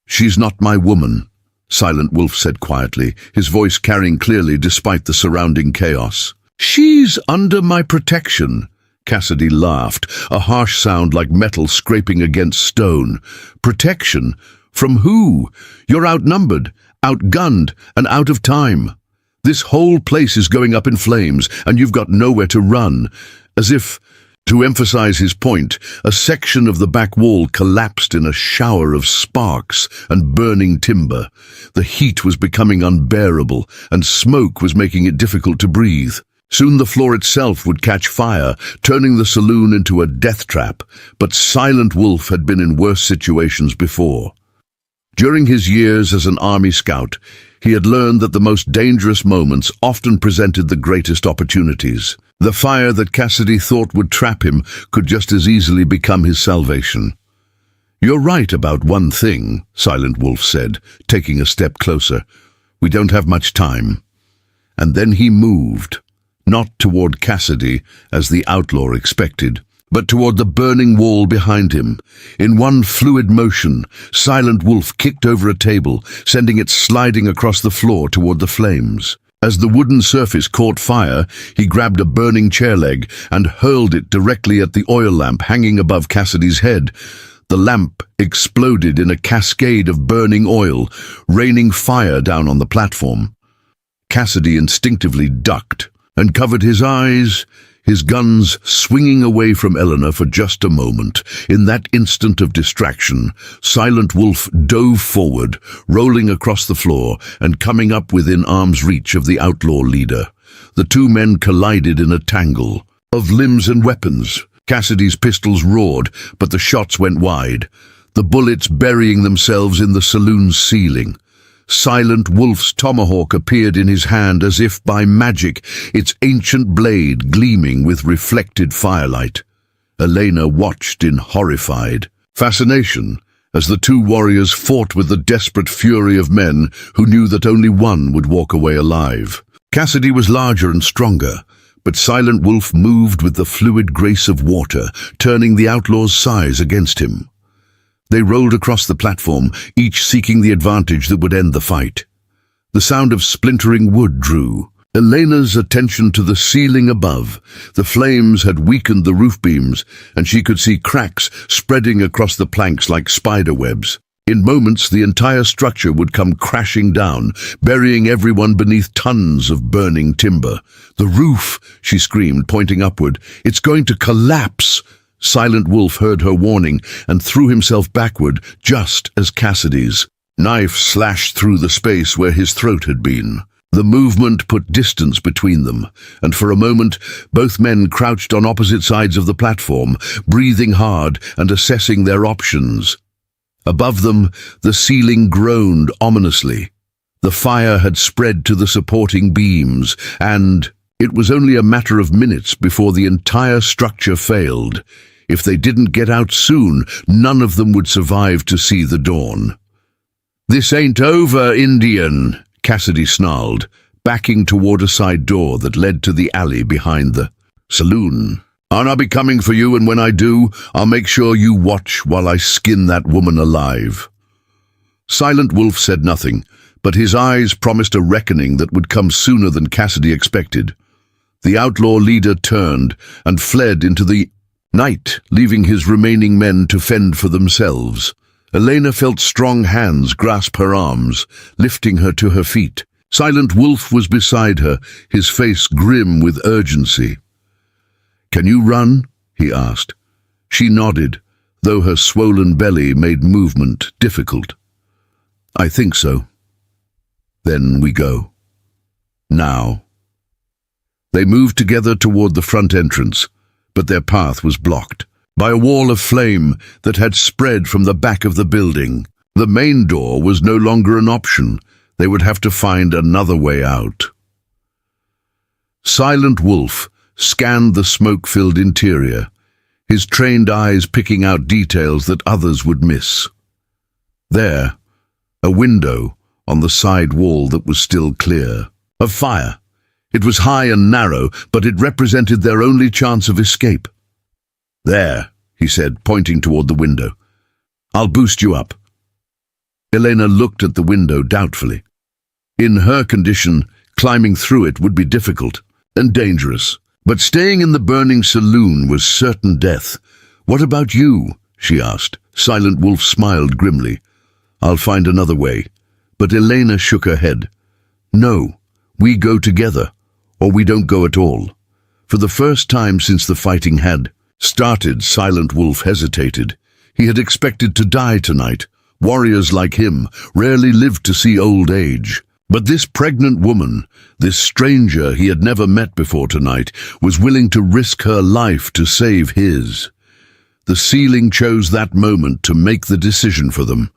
"She's not my woman," Silent Wolf said quietly, his voice carrying clearly despite the surrounding chaos. "She's under my protection." Cassidy laughed, a harsh sound like metal scraping against stone. "Protection? From who? You're outnumbered, outgunned, and out of time. This whole place is going up in flames, and you've got nowhere to run." As if to emphasize his point, a section of the back wall collapsed in a shower of sparks and burning timber. The heat was becoming unbearable, and smoke was making it difficult to breathe. Soon the floor itself would catch fire, turning the saloon into a death trap, but Silent Wolf had been in worse situations before. During his years as an army scout, he had learned that the most dangerous moments often presented the greatest opportunities. The fire that Cassidy thought would trap him could just as easily become his salvation. "You're right about one thing," Silent Wolf said, taking a step closer. "We don't have much time." And then he moved, not toward Cassidy, as the outlaw expected, but toward the burning wall behind him. In one fluid motion, Silent Wolf kicked over a table, sending it sliding across the floor toward the flames. As the wooden surface caught fire, he grabbed a burning chair leg and hurled it directly at the oil lamp hanging above Cassidy's head. The lamp exploded in a cascade of burning oil, raining fire down on the platform. Cassidy instinctively ducked and covered his eyes, his guns swinging away from Eleanor for just a moment. In that instant of distraction, Silent Wolf dove forward, rolling across the floor and coming up within arm's reach of the outlaw leader. The two men collided in a tangle of limbs and weapons. Cassidy's pistols roared, but the shots went wide, the bullets burying themselves in the saloon's ceiling. Silent Wolf's tomahawk appeared in his hand as if by magic, its ancient blade gleaming with reflected firelight. Elena watched in horrified fascination as the two warriors fought with the desperate fury of men who knew that only one would walk away alive. Cassidy was larger and stronger, but Silent Wolf moved with the fluid grace of water, turning the outlaw's size against him. They rolled across the platform, each seeking the advantage that would end the fight. The sound of splintering wood drew Elena's attention to the ceiling above. The flames had weakened the roof beams, and she could see cracks spreading across the planks like spider webs. In moments, the entire structure would come crashing down, burying everyone beneath tons of burning timber. "The roof!" she screamed, pointing upward. "It's going to collapse!" Silent Wolf heard her warning and threw himself backward just as Cassidy's knife slashed through the space where his throat had been. The movement put distance between them, and for a moment both men crouched on opposite sides of the platform, breathing hard and assessing their options. Above them, the ceiling groaned ominously. The fire had spread to the supporting beams, and it was only a matter of minutes before the entire structure failed. If they didn't get out soon, none of them would survive to see the dawn. "This ain't over, Indian," Cassidy snarled, backing toward a side door that led to the alley behind the saloon. "I'll be coming for you, and when I do, I'll make sure you watch while I skin that woman alive." Silent Wolf said nothing, but his eyes promised a reckoning that would come sooner than Cassidy expected. The outlaw leader turned and fled into the night, leaving his remaining men to fend for themselves. Elena felt strong hands grasp her arms, lifting her to her feet. Silent Wolf was beside her, his face grim with urgency. "Can you run?" he asked. She nodded, though her swollen belly made movement difficult. "I think so." "Then we go. Now." They moved together toward the front entrance, but their path was blocked by a wall of flame that had spread from the back of the building. The main door was no longer an option. They would have to find another way out. Silent Wolf scanned the smoke-filled interior, his trained eyes picking out details that others would miss. There, a window on the side wall that was still clear. Of fire. It was high and narrow, but it represented their only chance of escape. "There," he said, pointing toward the window. "I'll boost you up." Elena looked at the window doubtfully. In her condition, climbing through it would be difficult and dangerous. But staying in the burning saloon was certain death. "What about you?" she asked. Silent Wolf smiled grimly. "I'll find another way." But Elena shook her head. "No, we go together, or we don't go at all." For the first time since the fighting had started, Silent Wolf hesitated. He had expected to die tonight. Warriors like him rarely lived to see old age. But this pregnant woman, this stranger he had never met before tonight, was willing to risk her life to save his. The ceiling chose that moment to make the decision for them.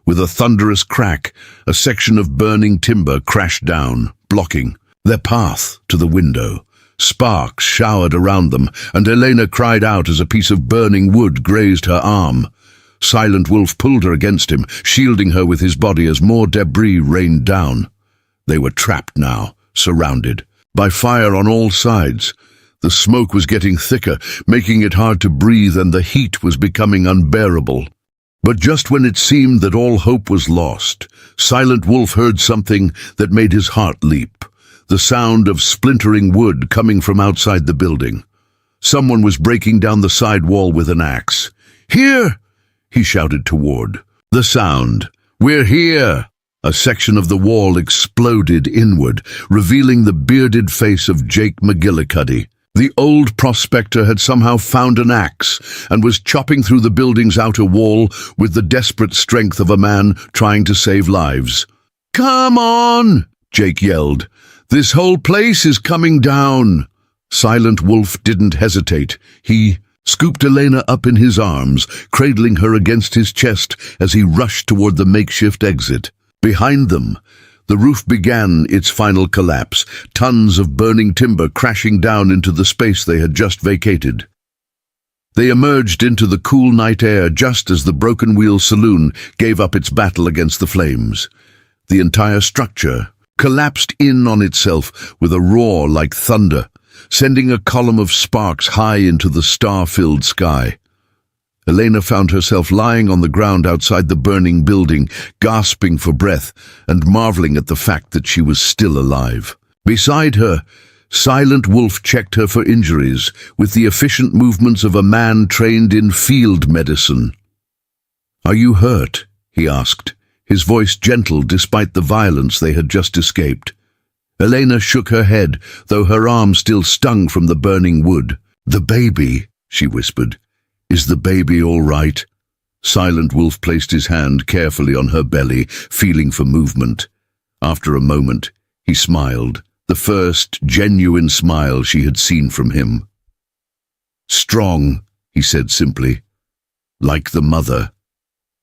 With a thunderous crack, a section of burning timber crashed down, blocking their path to the window. Sparks showered around them, and Elena cried out as a piece of burning wood grazed her arm. Silent Wolf pulled her against him, shielding her with his body as more debris rained down. They were trapped now, surrounded by fire on all sides. The smoke was getting thicker, making it hard to breathe, and the heat was becoming unbearable. But just when it seemed that all hope was lost, Silent Wolf heard something that made his heart leap. The sound of splintering wood coming from outside the building. Someone was breaking down the side wall with an axe. "Here!" he shouted toward the sound. "We're here!" A section of the wall exploded inward, revealing the bearded face of Jake McGillicuddy. The old prospector had somehow found an axe and was chopping through the building's outer wall with the desperate strength of a man trying to save lives. "Come on!" Jake yelled. "This whole place is coming down." Silent Wolf didn't hesitate. He scooped Elena up in his arms, cradling her against his chest as he rushed toward the makeshift exit. Behind them, the roof began its final collapse, tons of burning timber crashing down into the space they had just vacated. They emerged into the cool night air just as the Broken Wheel Saloon gave up its battle against the flames. The entire structure collapsed in on itself with a roar like thunder, sending a column of sparks high into the star-filled sky. Elena found herself lying on the ground outside the burning building, gasping for breath and marveling at the fact that she was still alive. Beside her, Silent Wolf checked her for injuries with the efficient movements of a man trained in field medicine. "Are you hurt?" he asked, his voice gentle despite the violence they had just escaped. Elena shook her head, though her arm still stung from the burning wood. "The baby," she whispered. "Is the baby all right?" Silent Wolf placed his hand carefully on her belly, feeling for movement. After a moment, he smiled, the first genuine smile she had seen from him. "Strong," he said simply, "like the mother."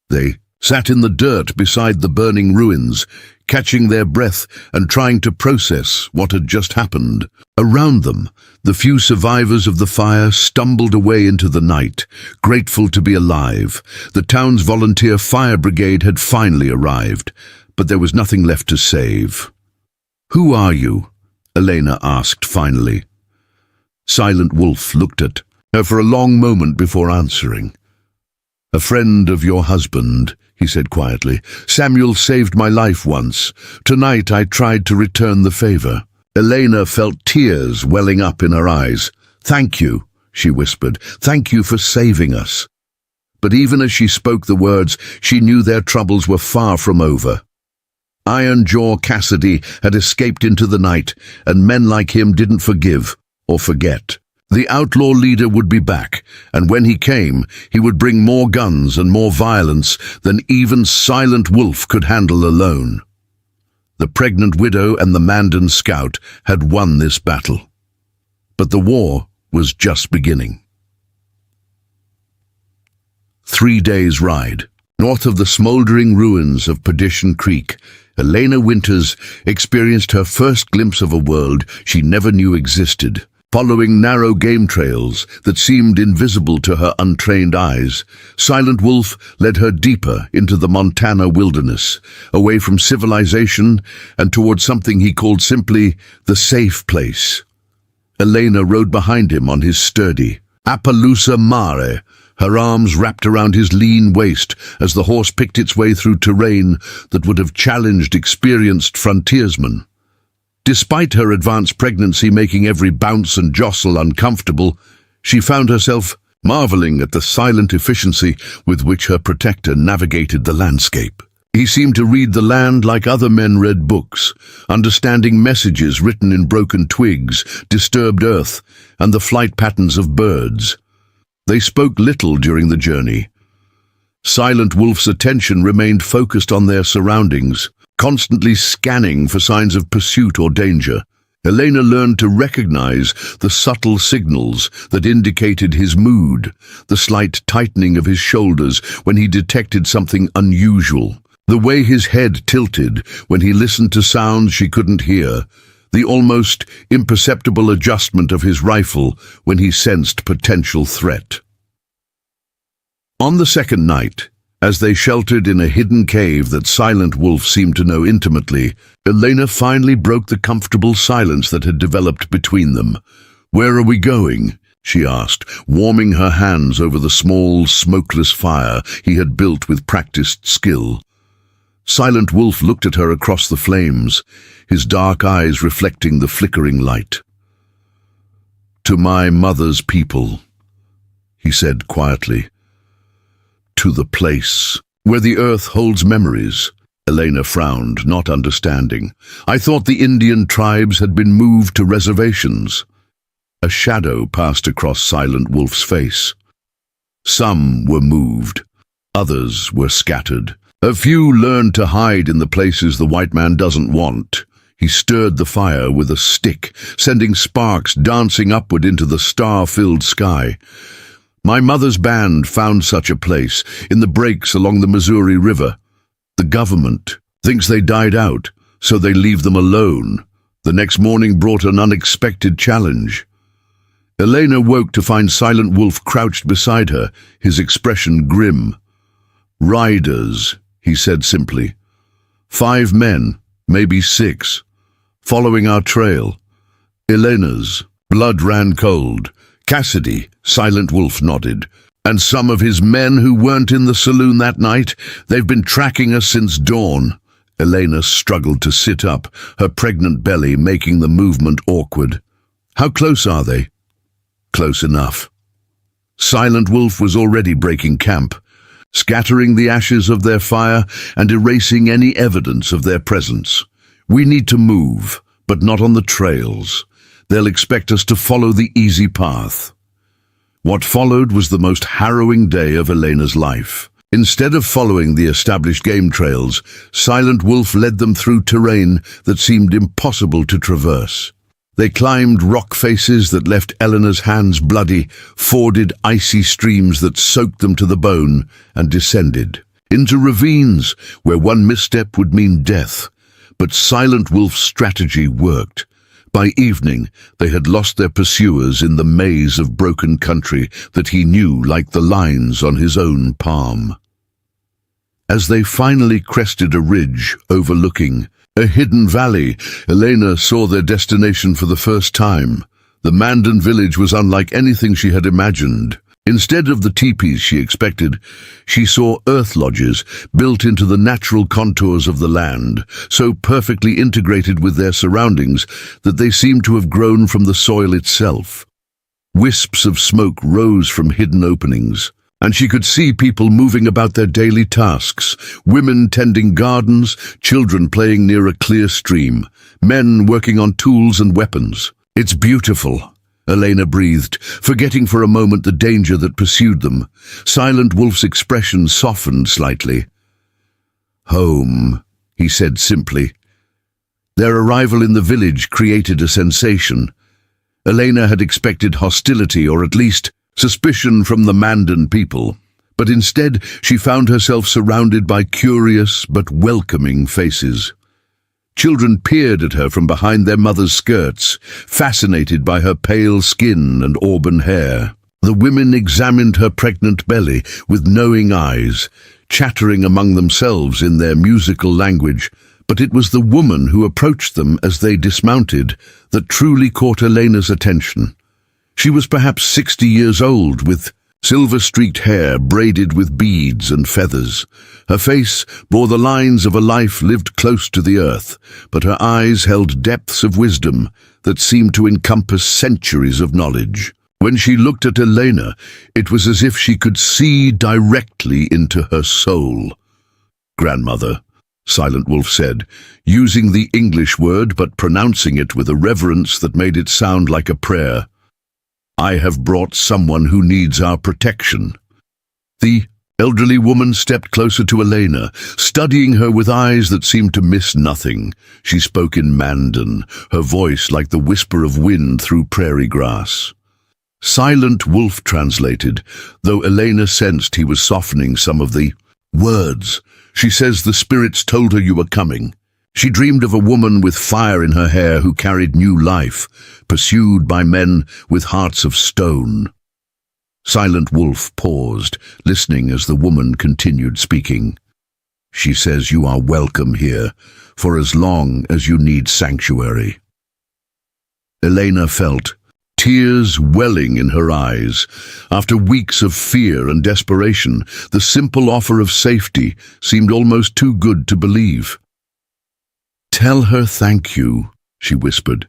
They sat in the dirt beside the burning ruins, catching their breath and trying to process what had just happened. Around them, the few survivors of the fire stumbled away into the night, grateful to be alive. The town's volunteer fire brigade had finally arrived, but there was nothing left to save. "Who are you?" Elena asked finally. Silent Wolf looked at her for a long moment before answering. "A friend of your husband," he said quietly. "Samuel saved my life once. Tonight I tried to return the favor." Elena felt tears welling up in her eyes. "Thank you," she whispered. "Thank you for saving us." But even as she spoke the words, she knew their troubles were far from over. Iron Jaw Cassidy had escaped into the night, and men like him didn't forgive or forget. The outlaw leader would be back, and when he came, he would bring more guns and more violence than even Silent Wolf could handle alone. The pregnant widow and the Mandan scout had won this battle. But the war was just beginning. 3 days' ride. North of the smoldering ruins of Perdition Creek, Elena Winters experienced her first glimpse of a world she never knew existed. Following narrow game trails that seemed invisible to her untrained eyes, Silent Wolf led her deeper into the Montana wilderness, away from civilization and toward something he called simply the safe place. Elena rode behind him on his sturdy Appaloosa mare, her arms wrapped around his lean waist as the horse picked its way through terrain that would have challenged experienced frontiersmen. Despite her advanced pregnancy making every bounce and jostle uncomfortable, she found herself marveling at the silent efficiency with which her protector navigated the landscape. He seemed to read the land like other men read books, understanding messages written in broken twigs, disturbed earth, and the flight patterns of birds. They spoke little during the journey. Silent Wolf's attention remained focused on their surroundings, constantly scanning for signs of pursuit or danger. Elena learned to recognize the subtle signals that indicated his mood, the slight tightening of his shoulders when he detected something unusual, the way his head tilted when he listened to sounds she couldn't hear, the almost imperceptible adjustment of his rifle when he sensed potential threat. On the second night, as they sheltered in a hidden cave that Silent Wolf seemed to know intimately, Elena finally broke the comfortable silence that had developed between them. "Where are we going?" she asked, warming her hands over the small, smokeless fire he had built with practiced skill. Silent Wolf looked at her across the flames, his dark eyes reflecting the flickering light. "To my mother's people," he said quietly. "To the place where the earth holds memories." Elena frowned, not understanding. "I thought the Indian tribes had been moved to reservations." A shadow passed across Silent Wolf's face. Some were moved, others were scattered. A few learned to hide in the places the white man doesn't want. He stirred the fire with a stick, sending sparks dancing upward into the star-filled sky. "My mother's band found such a place, in the breaks along the Missouri River. The government thinks they died out, so they leave them alone. The next morning brought an unexpected challenge." Elena woke to find Silent Wolf crouched beside her, his expression grim. "Riders," he said simply. "5 men, maybe 6, following our trail." Elena's blood ran cold. "Cassidy," Silent Wolf nodded. "And some of his men who weren't in the saloon that night? They've been tracking us since dawn." Elena struggled to sit up, her pregnant belly making the movement awkward. "How close are they?" "Close enough." Silent Wolf was already breaking camp, scattering the ashes of their fire and erasing any evidence of their presence. "We need to move, but not on the trails. They'll expect us to follow the easy path." What followed was the most harrowing day of Elena's life. Instead of following the established game trails, Silent Wolf led them through terrain that seemed impossible to traverse. They climbed rock faces that left Eleanor's hands bloody, forded icy streams that soaked them to the bone, and descended into ravines where one misstep would mean death. But Silent Wolf's strategy worked. By evening, they had lost their pursuers in the maze of broken country that he knew like the lines on his own palm. As they finally crested a ridge overlooking a hidden valley, Elena saw their destination for the first time. The Mandan village was unlike anything she had imagined. Instead of the teepees she expected, she saw earth lodges built into the natural contours of the land, so perfectly integrated with their surroundings that they seemed to have grown from the soil itself. Wisps of smoke rose from hidden openings, and she could see people moving about their daily tasks, women tending gardens, children playing near a clear stream, men working on tools and weapons. "It's beautiful," Elena breathed, forgetting for a moment the danger that pursued them. Silent Wolf's expression softened slightly. "Home," he said simply. Their arrival in the village created a sensation. Elena had expected hostility, or at least suspicion, from the Mandan people, but instead she found herself surrounded by curious but welcoming faces. Children peered at her from behind their mother's skirts, fascinated by her pale skin and auburn hair. The women examined her pregnant belly with knowing eyes, chattering among themselves in their musical language, but it was the woman who approached them as they dismounted that truly caught Elena's attention. She was perhaps 60 years old, with silver-streaked hair braided with beads and feathers. Her face bore the lines of a life lived close to the earth, but her eyes held depths of wisdom that seemed to encompass centuries of knowledge. When she looked at Elena, it was as if she could see directly into her soul. "Grandmother," Silent Wolf said, using the English word but pronouncing it with a reverence that made it sound like a prayer. "I have brought someone who needs our protection." The elderly woman stepped closer to Elena, studying her with eyes that seemed to miss nothing. She spoke in Mandan, her voice like the whisper of wind through prairie grass. Silent Wolf translated, though Elena sensed he was softening some of the words. "She says the spirits told her you were coming. She dreamed of a woman with fire in her hair who carried new life, pursued by men with hearts of stone." Silent Wolf paused, listening as the woman continued speaking. She says you are welcome here, for as long as you need sanctuary. Elena felt tears welling in her eyes. After weeks of fear and desperation, the simple offer of safety seemed almost too good to believe. "Tell her thank you," she whispered.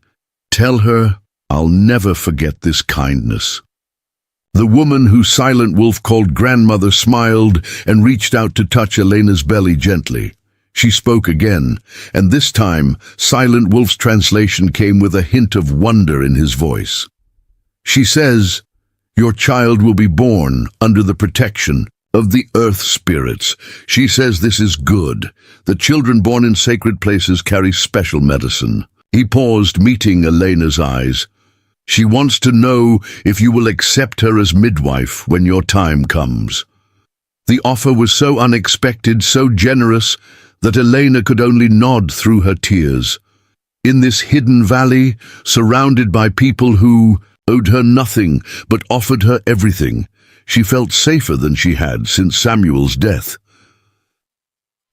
"Tell her I'll never forget this kindness." The woman who Silent Wolf called grandmother smiled and reached out to touch Elena's belly gently. She spoke again, and this time Silent Wolf's translation came with a hint of wonder in his voice. She says, "Your child will be born under the protection of the earth spirits." She says this is good. The children born in sacred places carry special medicine. He paused, meeting Elena's eyes. "She wants to know if you will accept her as midwife when your time comes." The offer was so unexpected, so generous, that Elena could only nod through her tears. In this hidden valley, surrounded by people who owed her nothing but offered her everything, she felt safer than she had since Samuel's death.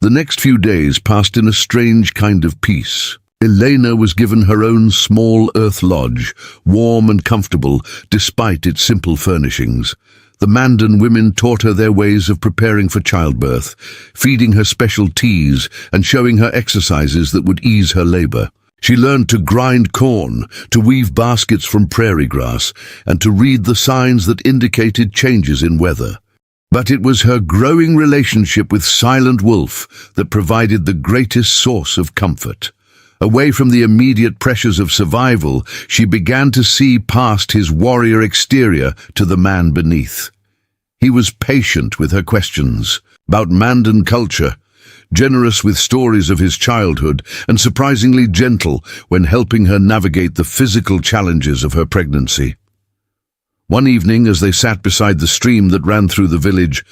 The next few days passed in a strange kind of peace. Elena was given her own small earth lodge, warm and comfortable despite its simple furnishings. The Mandan women taught her their ways of preparing for childbirth, feeding her special teas and showing her exercises that would ease her labor. She learned to grind corn, to weave baskets from prairie grass, and to read the signs that indicated changes in weather. But it was her growing relationship with Silent Wolf that provided the greatest source of comfort. Away from the immediate pressures of survival, she began to see past his warrior exterior to the man beneath. He was patient with her questions about Mandan culture, generous with stories of his childhood, and surprisingly gentle when helping her navigate the physical challenges of her pregnancy. One evening, as they sat beside the stream that ran through the village,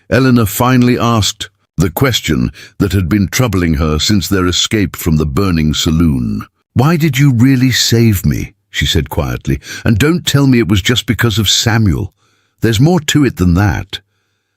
Eleanor finally asked the question that had been troubling her since their escape from the burning saloon. "Why did you really save me?" she said quietly. "And don't tell me it was just because of Samuel. There's more to it than that."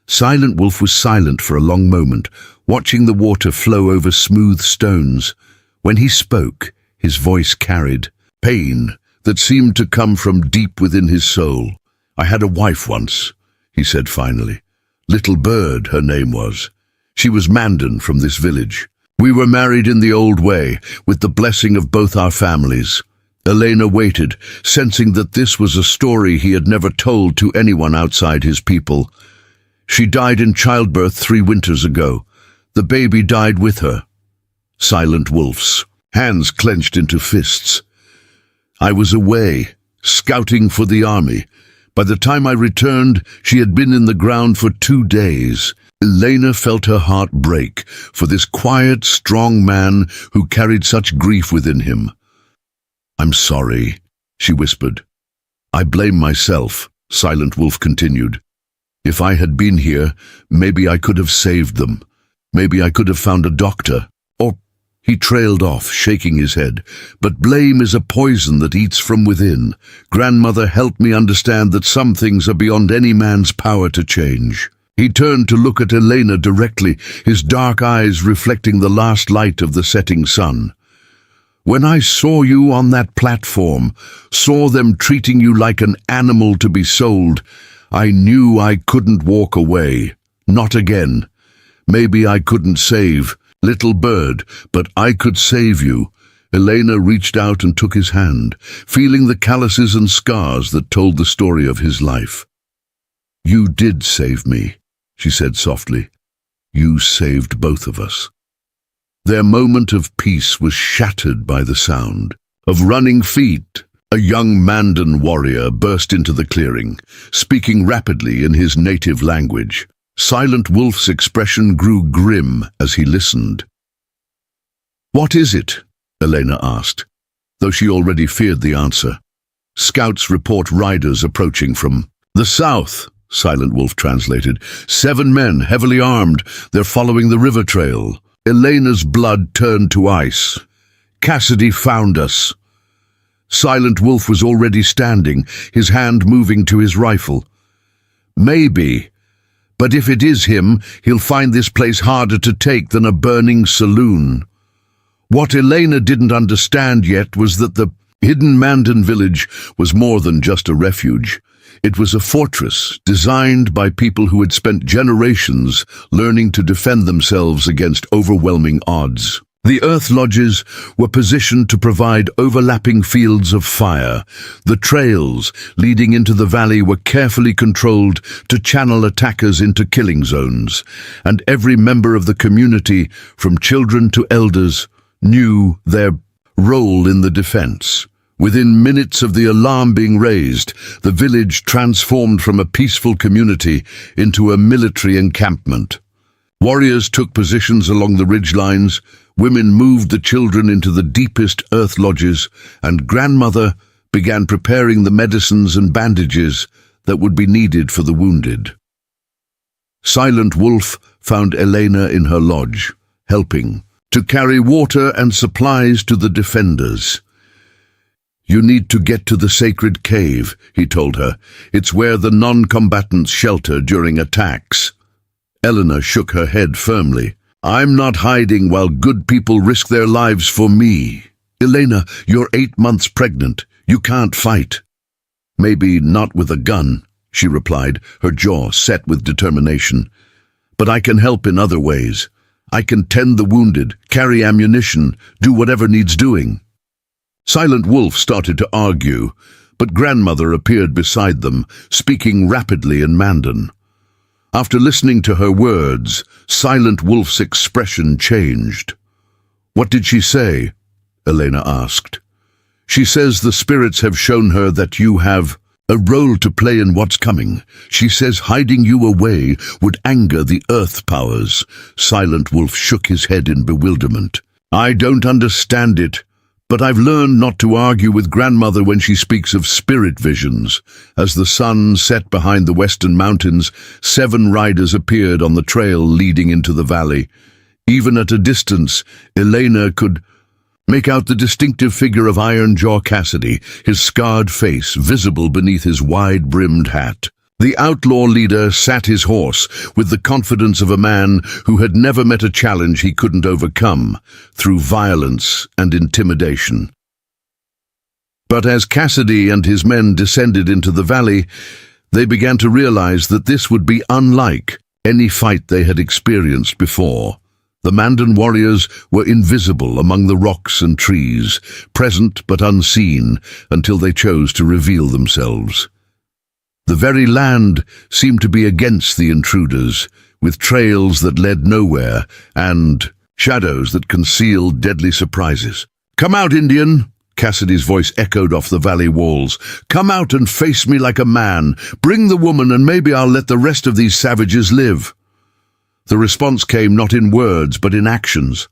Silent Wolf was silent for a long moment, watching the water flow over smooth stones. When he spoke, his voice carried pain that seemed to come from deep within his soul. "I had a wife once," he said finally. "Little Bird, her name was. She was Mandan from this village. We were married in the old way, with the blessing of both our families." Elena waited, sensing that this was a story he had never told to anyone outside his people. "She died in childbirth 3 winters ago. The baby died with her." Silent Wolf's hands clenched into fists. "I was away, scouting for the army. By the time I returned, she had been in the ground for 2 days. Elena felt her heart break for this quiet, strong man who carried such grief within him. "I'm sorry," she whispered. "I blame myself," Silent Wolf continued. "If I had been here, maybe I could have saved them. Maybe I could have found a doctor. Or—" He trailed off, shaking his head. "But blame is a poison that eats from within. Grandmother helped me understand that some things are beyond any man's power to change." He turned to look at Elena directly, his dark eyes reflecting the last light of the setting sun. "When I saw you on that platform, saw them treating you like an animal to be sold, I knew I couldn't walk away. Not again. Maybe I couldn't save Little Bird, but I could save you." Elena reached out and took his hand, feeling the calluses and scars that told the story of his life. "You did save me," she said softly. "You saved both of us." Their moment of peace was shattered by the sound of running feet. A young Mandan warrior burst into the clearing, speaking rapidly in his native language. Silent Wolf's expression grew grim as he listened. "What is it?" Elena asked, though she already feared the answer. "Scouts report riders approaching from the south," Silent Wolf translated. 7 men, heavily armed. They're following the river trail." Elena's blood turned to ice. "Cassidy found us." Silent Wolf was already standing, his hand moving to his rifle. Maybe. But if it is him, he'll find this place harder to take than a burning saloon. What Elena didn't understand yet was that the hidden Mandan village was more than just a refuge. It was a fortress designed by people who had spent generations learning to defend themselves against overwhelming odds. The earth lodges were positioned to provide overlapping fields of fire. The trails leading into the valley were carefully controlled to channel attackers into killing zones, and every member of the community, from children to elders, knew their role in the defense. Within minutes of the alarm being raised, the village transformed from a peaceful community into a military encampment. Warriors took positions along the ridgelines, women moved the children into the deepest earth lodges, and grandmother began preparing the medicines and bandages that would be needed for the wounded. Silent Wolf found Elena in her lodge, helping to carry water and supplies to the defenders. "You need to get to the sacred cave," he told her. "It's where the non-combatants shelter during attacks." Eleanor shook her head firmly. "I'm not hiding while good people risk their lives for me." "Elena, you're 8 months pregnant. You can't fight." "Maybe not with a gun," she replied, her jaw set with determination. "But I can help in other ways. I can tend the wounded, carry ammunition, do whatever needs doing." Silent Wolf started to argue, but grandmother appeared beside them, speaking rapidly in Mandan. After listening to her words, Silent Wolf's expression changed. "What did she say?" Elena asked. "She says the spirits have shown her that you have a role to play in what's coming. She says hiding you away would anger the earth powers." Silent Wolf shook his head in bewilderment. "I don't understand it. But I've learned not to argue with grandmother when she speaks of spirit visions. As the sun set behind the western mountains, 7 riders appeared on the trail leading into the valley. Even at a distance, Elena could make out the distinctive figure of Iron Jaw Cassidy, his scarred face visible beneath his wide-brimmed hat. The outlaw leader sat his horse with the confidence of a man who had never met a challenge he couldn't overcome through violence and intimidation. But as Cassidy and his men descended into the valley, they began to realize that this would be unlike any fight they had experienced before. The Mandan warriors were invisible among the rocks and trees, present but unseen until they chose to reveal themselves. The very land seemed to be against the intruders, with trails that led nowhere and shadows that concealed deadly surprises. "Come out, Indian!" Cassidy's voice echoed off the valley walls. "Come out and face me like a man. Bring the woman and maybe I'll let the rest of these savages live." The response came not in words but in actions.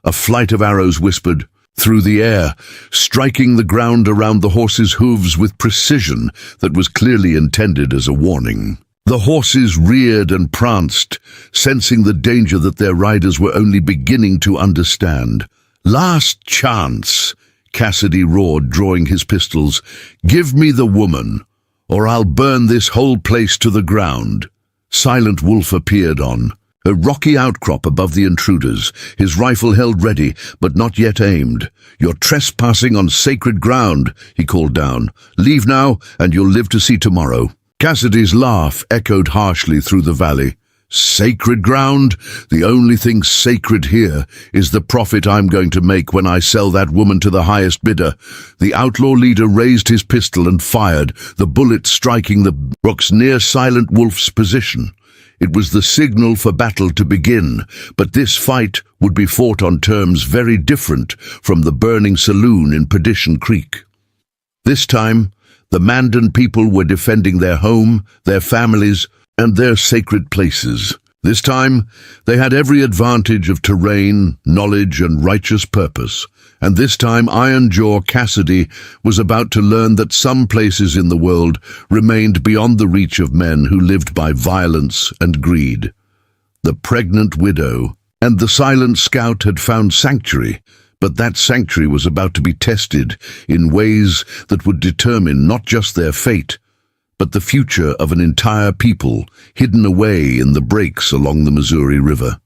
A flight of arrows whispered through the air, striking the ground around the horses' hooves with precision that was clearly intended as a warning. The horses reared and pranced, sensing the danger that their riders were only beginning to understand. "Last chance," Cassidy roared, drawing his pistols. "Give me the woman, or I'll burn this whole place to the ground." Silent Wolf appeared on a rocky outcrop above the intruders, his rifle held ready, but not yet aimed. "You're trespassing on sacred ground," he called down. "Leave now, and you'll live to see tomorrow." Cassidy's laugh echoed harshly through the valley. "Sacred ground? The only thing sacred here is the profit I'm going to make when I sell that woman to the highest bidder." The outlaw leader raised his pistol and fired, the bullet striking the rocks near Silent Wolf's position. It was the signal for battle to begin, but this fight would be fought on terms very different from the burning saloon in Perdition Creek. This time, the Mandan people were defending their home, their families, and their sacred places. This time, they had every advantage of terrain, knowledge, and righteous purpose. And this time, Iron Jaw Cassidy was about to learn that some places in the world remained beyond the reach of men who lived by violence and greed. The pregnant widow and the silent scout had found sanctuary, but that sanctuary was about to be tested in ways that would determine not just their fate, but the future of an entire people hidden away in the breaks along the Missouri River.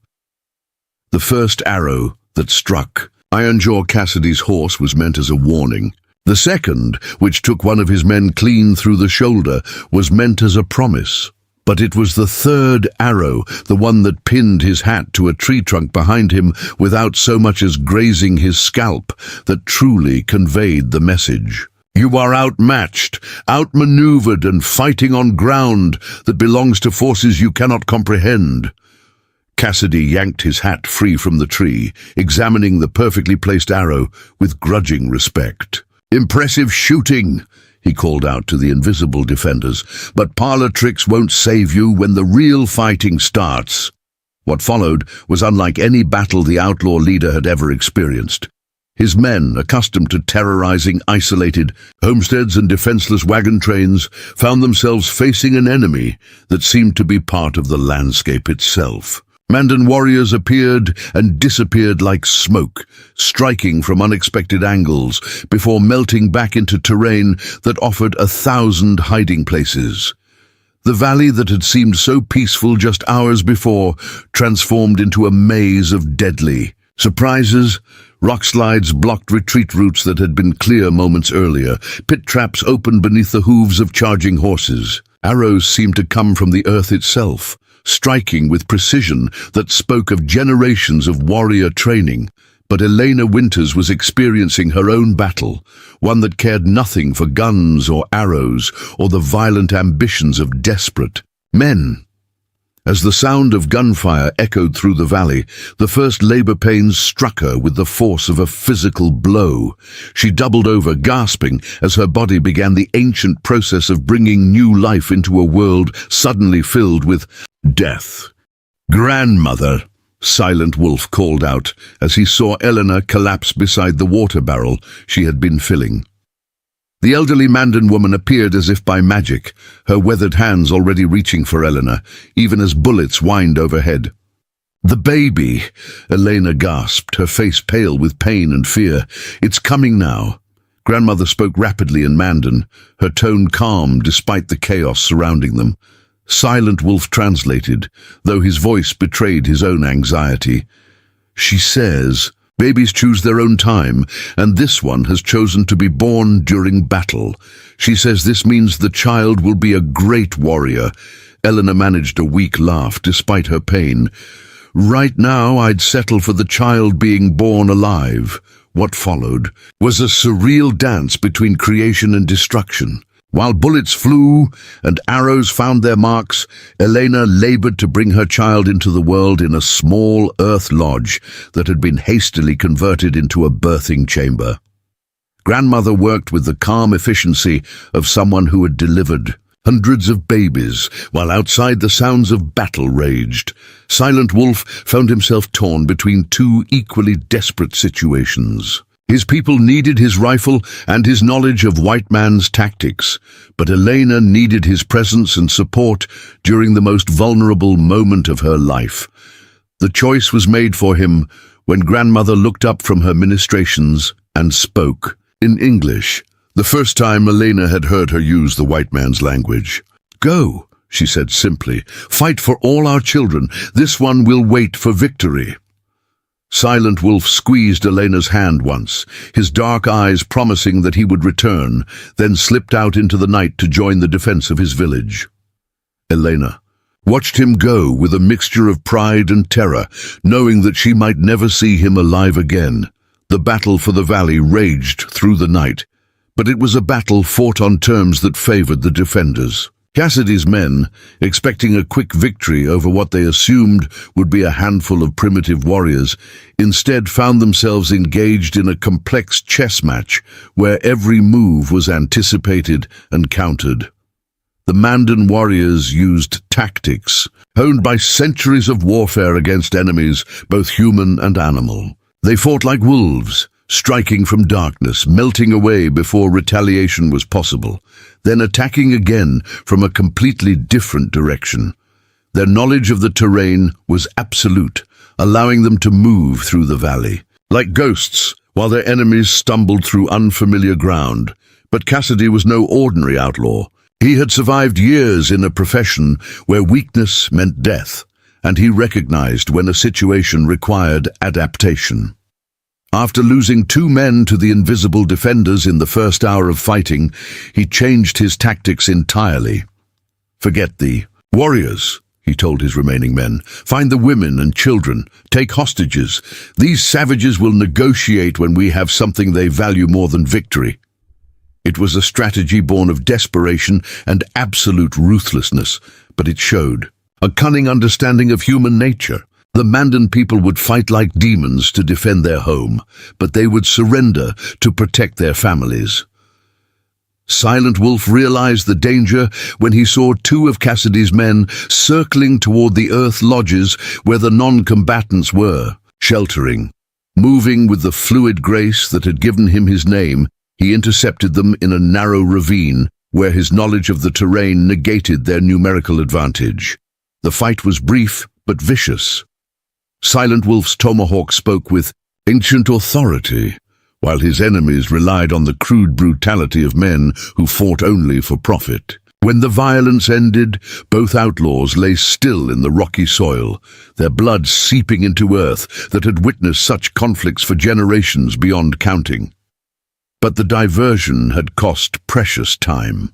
The first arrow that struck Ironjaw Cassidy's horse was meant as a warning. The second, which took one of his men clean through the shoulder, was meant as a promise. But it was the third arrow, the one that pinned his hat to a tree trunk behind him without so much as grazing his scalp, that truly conveyed the message. You are outmatched, outmaneuvered, and fighting on ground that belongs to forces you cannot comprehend. Cassidy yanked his hat free from the tree, examining the perfectly placed arrow with grudging respect. Impressive shooting, he called out to the invisible defenders, but parlor tricks won't save you when the real fighting starts. What followed was unlike any battle the outlaw leader had ever experienced. His men, accustomed to terrorizing isolated homesteads and defenseless wagon trains, found themselves facing an enemy that seemed to be part of the landscape itself. Mandan warriors appeared and disappeared like smoke, striking from unexpected angles before melting back into terrain that offered 1,000 hiding places. The valley that had seemed so peaceful just hours before transformed into a maze of deadly surprises. Rock slides blocked retreat routes that had been clear moments earlier. Pit traps opened beneath the hooves of charging horses. Arrows seemed to come from the earth itself, striking with precision that spoke of generations of warrior training. But Elena Winters was experiencing her own battle, one that cared nothing for guns or arrows or the violent ambitions of desperate men. As the sound of gunfire echoed through the valley, the first labor pains struck her with the force of a physical blow. She doubled over, gasping, as her body began the ancient process of bringing new life into a world suddenly filled with death. "Grandmother," Silent Wolf called out as he saw Eleanor collapse beside the water barrel she had been filling. The elderly Mandan woman appeared as if by magic, her weathered hands already reaching for Eleanor, even as bullets whined overhead. "The baby," Elena gasped, her face pale with pain and fear. "It's coming now." Grandmother spoke rapidly in Mandan, her tone calm despite the chaos surrounding them. Silent Wolf translated, though his voice betrayed his own anxiety. "She says, babies choose their own time, and this one has chosen to be born during battle. She says this means the child will be a great warrior." Eleanor managed a weak laugh despite her pain. "Right now I'd settle for the child being born alive." What followed was a surreal dance between creation and destruction. While bullets flew and arrows found their marks, Elena labored to bring her child into the world in a small earth lodge that had been hastily converted into a birthing chamber. Grandmother worked with the calm efficiency of someone who had delivered hundreds of babies, while outside the sounds of battle raged. Silent Wolf found himself torn between two equally desperate situations. His people needed his rifle and his knowledge of white man's tactics, but Elena needed his presence and support during the most vulnerable moment of her life. The choice was made for him when Grandmother looked up from her ministrations and spoke in English, the first time Elena had heard her use the white man's language. "Go," she said simply. "Fight for all our children. This one will wait for victory." Silent Wolf squeezed Elena's hand once, his dark eyes promising that he would return, then slipped out into the night to join the defense of his village. Elena watched him go with a mixture of pride and terror, knowing that she might never see him alive again. The battle for the valley raged through the night, but it was a battle fought on terms that favored the defenders. Cassidy's men, expecting a quick victory over what they assumed would be a handful of primitive warriors, instead found themselves engaged in a complex chess match where every move was anticipated and countered. The Mandan warriors used tactics, honed by centuries of warfare against enemies, both human and animal. They fought like wolves, striking from darkness, melting away before retaliation was possible, then attacking again from a completely different direction. Their knowledge of the terrain was absolute, allowing them to move through the valley, like ghosts, while their enemies stumbled through unfamiliar ground. But Cassidy was no ordinary outlaw. He had survived years in a profession where weakness meant death, and he recognized when a situation required adaptation. After losing 2 men to the invisible defenders in the first hour of fighting, he changed his tactics entirely. "Forget the warriors," he told his remaining men. "Find the women and children. Take hostages. These savages will negotiate when we have something they value more than victory." It was a strategy born of desperation and absolute ruthlessness, but it showed a cunning understanding of human nature. The Mandan people would fight like demons to defend their home, but they would surrender to protect their families. Silent Wolf realized the danger when he saw 2 of Cassidy's men circling toward the earth lodges where the non-combatants were, sheltering. Moving with the fluid grace that had given him his name, he intercepted them in a narrow ravine where his knowledge of the terrain negated their numerical advantage. The fight was brief but vicious. Silent Wolf's tomahawk spoke with ancient authority, while his enemies relied on the crude brutality of men who fought only for profit. When the violence ended, both outlaws lay still in the rocky soil, their blood seeping into earth that had witnessed such conflicts for generations beyond counting. But the diversion had cost precious time.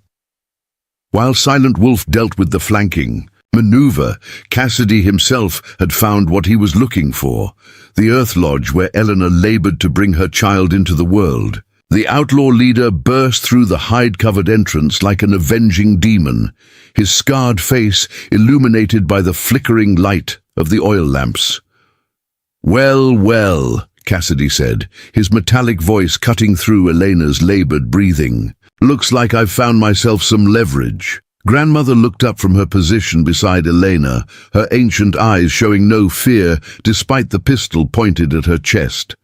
While Silent Wolf dealt with the flanking maneuver, Cassidy himself had found what he was looking for, the Earth Lodge where Eleanor labored to bring her child into the world. The outlaw leader burst through the hide-covered entrance like an avenging demon, his scarred face illuminated by the flickering light of the oil lamps. "Well, well," Cassidy said, his metallic voice cutting through Elena's labored breathing. "Looks like I've found myself some leverage." Grandmother looked up from her position beside Elena, her ancient eyes showing no fear despite the pistol pointed at her chest.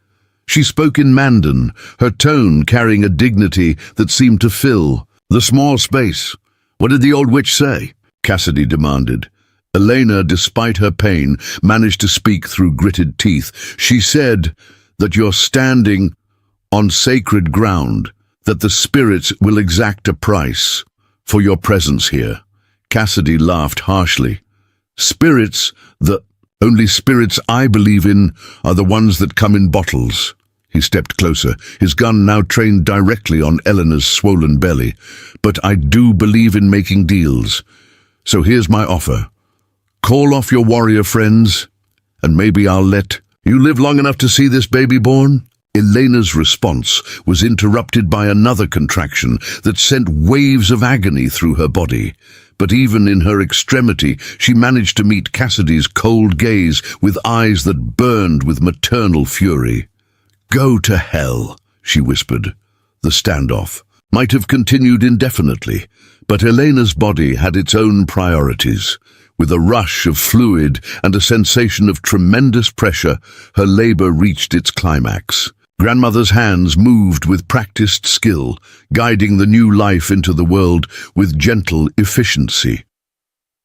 She spoke in Mandan, her tone carrying a dignity that seemed to fill the small space. "What did the old witch say?" Cassidy demanded. Elena, despite her pain, managed to speak through gritted teeth. "She said that you're standing on sacred ground, that the spirits will exact a price for your presence here." Cassidy laughed harshly. "Spirits, the only spirits I believe in are the ones that come in bottles." He stepped closer, his gun now trained directly on Eleanor's swollen belly. "But I do believe in making deals. So here's my offer. Call off your warrior friends, and maybe I'll let you live long enough to see this baby born." Elena's response was interrupted by another contraction that sent waves of agony through her body. But even in her extremity, she managed to meet Cassidy's cold gaze with eyes that burned with maternal fury. "Go to hell," she whispered. The standoff might have continued indefinitely, but Elena's body had its own priorities. With a rush of fluid and a sensation of tremendous pressure, her labor reached its climax. Grandmother's hands moved with practiced skill, guiding the new life into the world with gentle efficiency.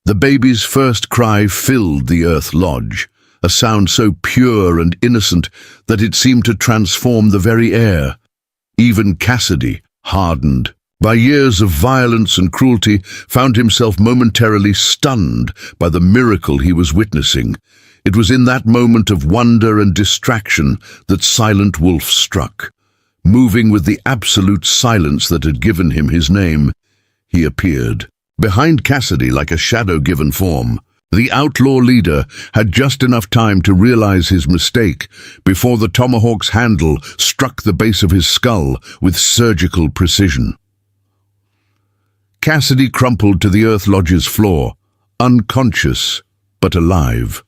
The baby's first cry filled the Earth Lodge, a sound so pure and innocent that it seemed to transform the very air. Even Cassidy, hardened by years of violence and cruelty, found himself momentarily stunned by the miracle he was witnessing. It was in that moment of wonder and distraction that Silent Wolf struck. Moving with the absolute silence that had given him his name, he appeared. Behind Cassidy like a shadow given form, the outlaw leader had just enough time to realize his mistake before the tomahawk's handle struck the base of his skull with surgical precision. Cassidy crumpled to the Earth Lodge's floor, unconscious but alive.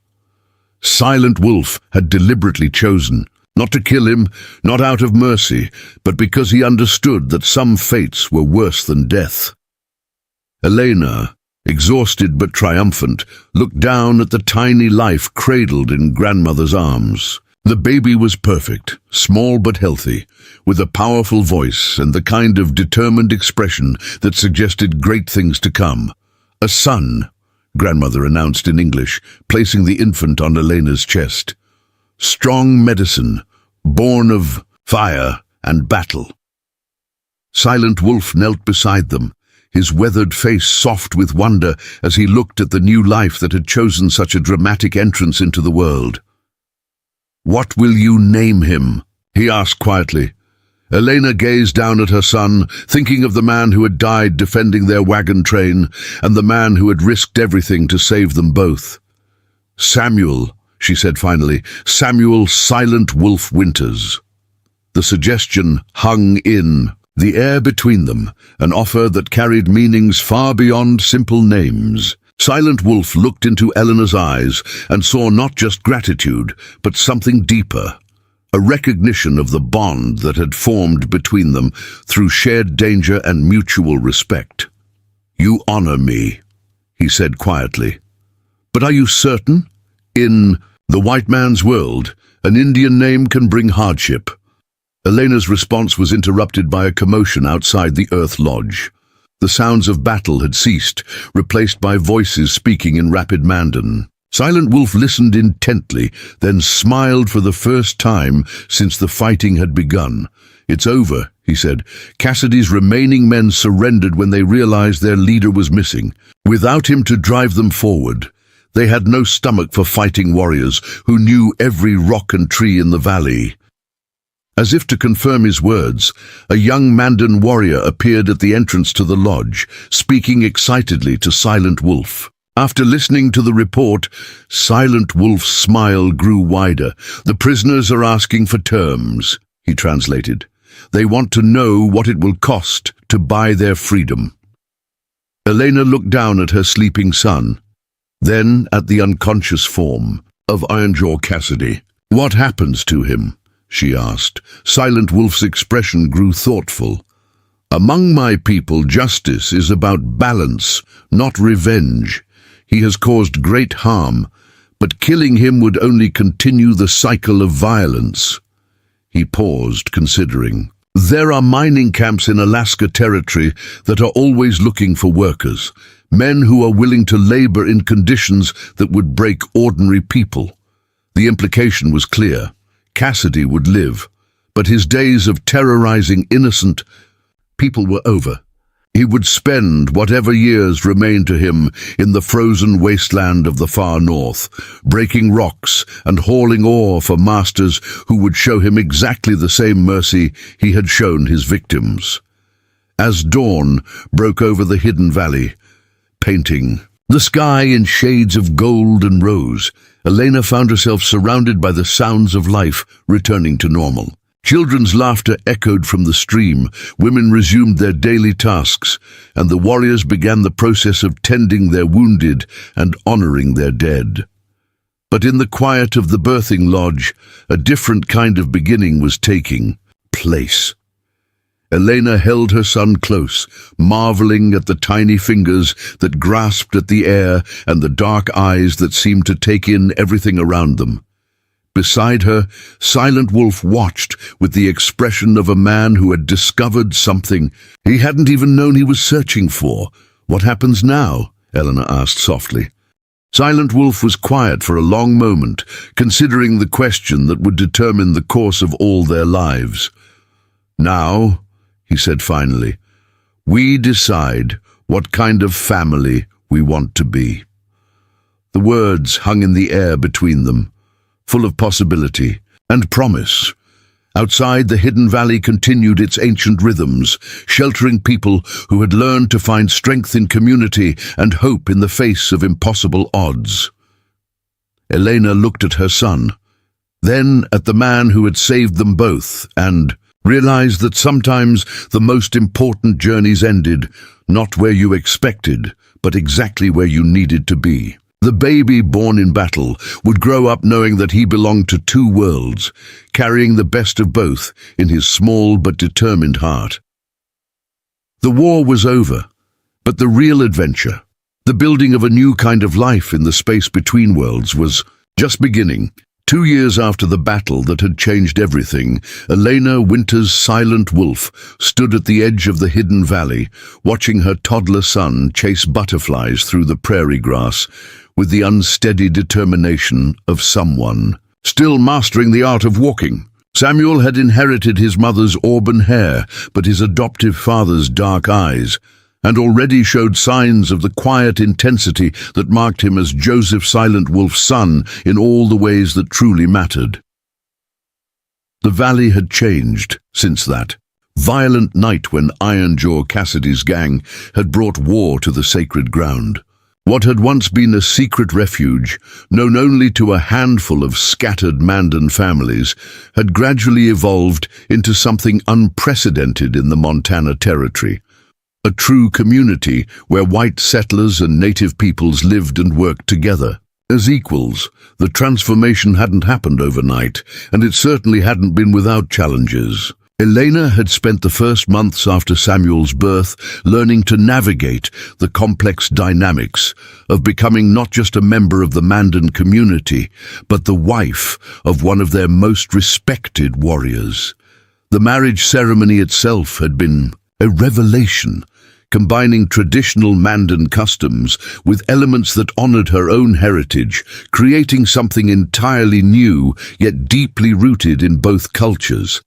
Silent Wolf had deliberately chosen not to kill him, not out of mercy, but because he understood that some fates were worse than death. Elena, exhausted but triumphant, looked down at the tiny life cradled in grandmother's arms. The baby was perfect, small but healthy, with a powerful voice and the kind of determined expression that suggested great things to come. "A son," grandmother announced in English, placing the infant on Elena's chest. "Strong medicine, born of fire and battle." Silent Wolf knelt beside them, his weathered face soft with wonder as he looked at the new life that had chosen such a dramatic entrance into the world. "What will you name him?" he asked quietly. Elena gazed down at her son, thinking of the man who had died defending their wagon train and the man who had risked everything to save them both. "Samuel," she said finally, "Samuel Silent Wolf Winters." The suggestion hung in the air between them, an offer that carried meanings far beyond simple names. Silent Wolf looked into Eleanor's eyes and saw not just gratitude, but something deeper, a recognition of the bond that had formed between them through shared danger and mutual respect. "You honor me," he said quietly. "But are you certain? In the white man's world, an Indian name can bring hardship." Elena's response was interrupted by a commotion outside the Earth Lodge. The sounds of battle had ceased, replaced by voices speaking in rapid Mandan. Silent Wolf listened intently, then smiled for the first time since the fighting had begun. "It's over," he said. "Cassidy's remaining men surrendered when they realized their leader was missing. Without him to drive them forward, they had no stomach for fighting warriors who knew every rock and tree in the valley." As if to confirm his words, a young Mandan warrior appeared at the entrance to the lodge, speaking excitedly to Silent Wolf. After listening to the report, Silent Wolf's smile grew wider. "The prisoners are asking for terms," he translated. "They want to know what it will cost to buy their freedom." Elena looked down at her sleeping son, then at the unconscious form of Ironjaw Cassidy. "What happens to him?" she asked. Silent Wolf's expression grew thoughtful. "Among my people, justice is about balance, not revenge. He has caused great harm, but killing him would only continue the cycle of violence." He paused, considering. "There are mining camps in Alaska Territory that are always looking for workers, men who are willing to labor in conditions that would break ordinary people." The implication was clear. Cassidy would live, but his days of terrorizing innocent people were over. He would spend whatever years remained to him in the frozen wasteland of the far north, breaking rocks and hauling ore for masters who would show him exactly the same mercy he had shown his victims. As dawn broke over the hidden valley, painting the sky in shades of gold and rose, Elena found herself surrounded by the sounds of life returning to normal. Children's laughter echoed from the stream, women resumed their daily tasks, and the warriors began the process of tending their wounded and honoring their dead. But in the quiet of the birthing lodge, a different kind of beginning was taking place. Elena held her son close, marveling at the tiny fingers that grasped at the air and the dark eyes that seemed to take in everything around them. Beside her, Silent Wolf watched with the expression of a man who had discovered something he hadn't even known he was searching for. "What happens now?" Elena asked softly. Silent Wolf was quiet for a long moment, considering the question that would determine the course of all their lives. "Now," he said finally, "we decide what kind of family we want to be." The words hung in the air between them, full of possibility and promise. Outside, the hidden valley continued its ancient rhythms, sheltering people who had learned to find strength in community and hope in the face of impossible odds. Elena looked at her son, then at the man who had saved them both, and realized that sometimes the most important journeys ended not where you expected, but exactly where you needed to be. The baby born in battle would grow up knowing that he belonged to two worlds, carrying the best of both in his small but determined heart. The war was over, but the real adventure, the building of a new kind of life in the space between worlds, was just beginning. 2 years after the battle that had changed everything, Elena Winters Silent Wolf stood at the edge of the hidden valley, watching her toddler son chase butterflies through the prairie grass with the unsteady determination of someone still mastering the art of walking. Samuel had inherited his mother's auburn hair, but his adoptive father's dark eyes, and already showed signs of the quiet intensity that marked him as Joseph Silent Wolf's son in all the ways that truly mattered. The valley had changed since that violent night when Ironjaw Cassidy's gang had brought war to the sacred ground. What had once been a secret refuge, known only to a handful of scattered Mandan families, had gradually evolved into something unprecedented in the Montana Territory. A true community where white settlers and native peoples lived and worked together. As equals, the transformation hadn't happened overnight, and it certainly hadn't been without challenges. Elena had spent the first months after Samuel's birth learning to navigate the complex dynamics of becoming not just a member of the Mandan community, but the wife of one of their most respected warriors. The marriage ceremony itself had been a revelation, combining traditional Mandan customs with elements that honored her own heritage, creating something entirely new yet deeply rooted in both cultures.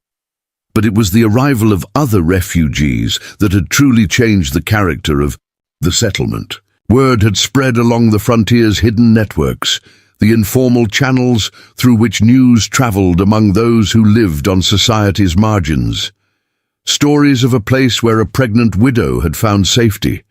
But it was the arrival of other refugees that had truly changed the character of the settlement. Word had spread along the frontier's hidden networks, the informal channels through which news traveled among those who lived on society's margins. Stories of a place where a pregnant widow had found safety,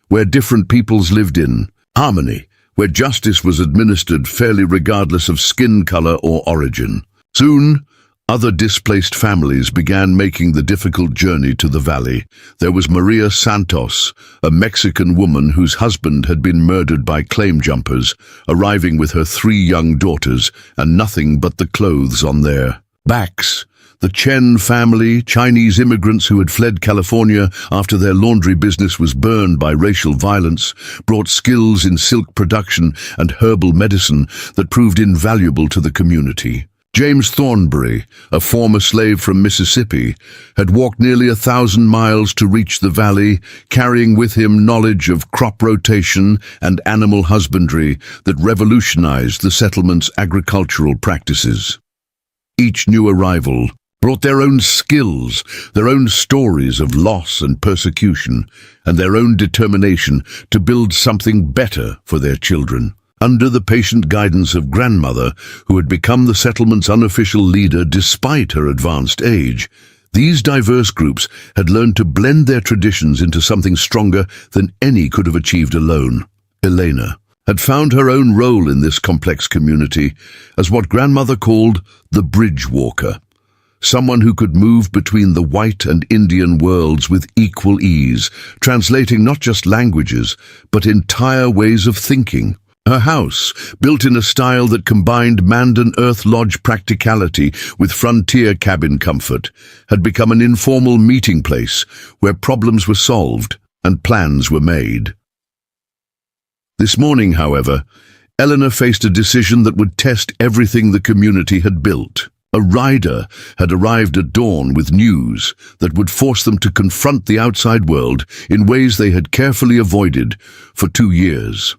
where different peoples lived in harmony, where justice was administered fairly regardless of skin color or origin. Soon, other displaced families began making the difficult journey to the valley. There was Maria Santos, a Mexican woman whose husband had been murdered by claim jumpers, arriving with her 3 young daughters and nothing but the clothes on their backs. The Chen family, Chinese immigrants who had fled California after their laundry business was burned by racial violence, brought skills in silk production and herbal medicine that proved invaluable to the community. James Thornbury, a former slave from Mississippi, had walked nearly 1,000 miles to reach the valley, carrying with him knowledge of crop rotation and animal husbandry that revolutionized the settlement's agricultural practices. Each new arrival brought their own skills, their own stories of loss and persecution, and their own determination to build something better for their children. Under the patient guidance of grandmother, who had become the settlement's unofficial leader despite her advanced age, these diverse groups had learned to blend their traditions into something stronger than any could have achieved alone. Elena had found her own role in this complex community as what grandmother called the bridge walker, someone who could move between the white and Indian worlds with equal ease, translating not just languages, but entire ways of thinking. Her house, built in a style that combined Mandan Earth Lodge practicality with frontier cabin comfort, had become an informal meeting place where problems were solved and plans were made. This morning, however, Eleanor faced a decision that would test everything the community had built. A rider had arrived at dawn with news that would force them to confront the outside world in ways they had carefully avoided for 2 years.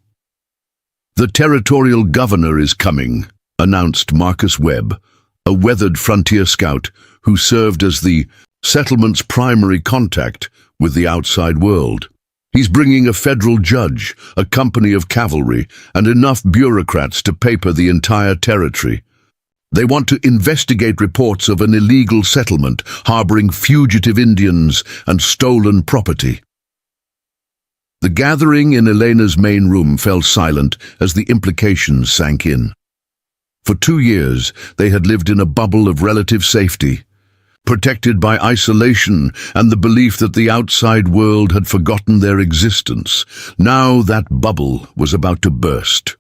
"The territorial governor is coming," announced Marcus Webb, a weathered frontier scout who served as the settlement's primary contact with the outside world. "He's bringing a federal judge, a company of cavalry, and enough bureaucrats to paper the entire territory. They want to investigate reports of an illegal settlement harboring fugitive Indians and stolen property." The gathering in Elena's main room fell silent as the implications sank in. For 2 years, they had lived in a bubble of relative safety, protected by isolation and the belief that the outside world had forgotten their existence. Now that bubble was about to burst.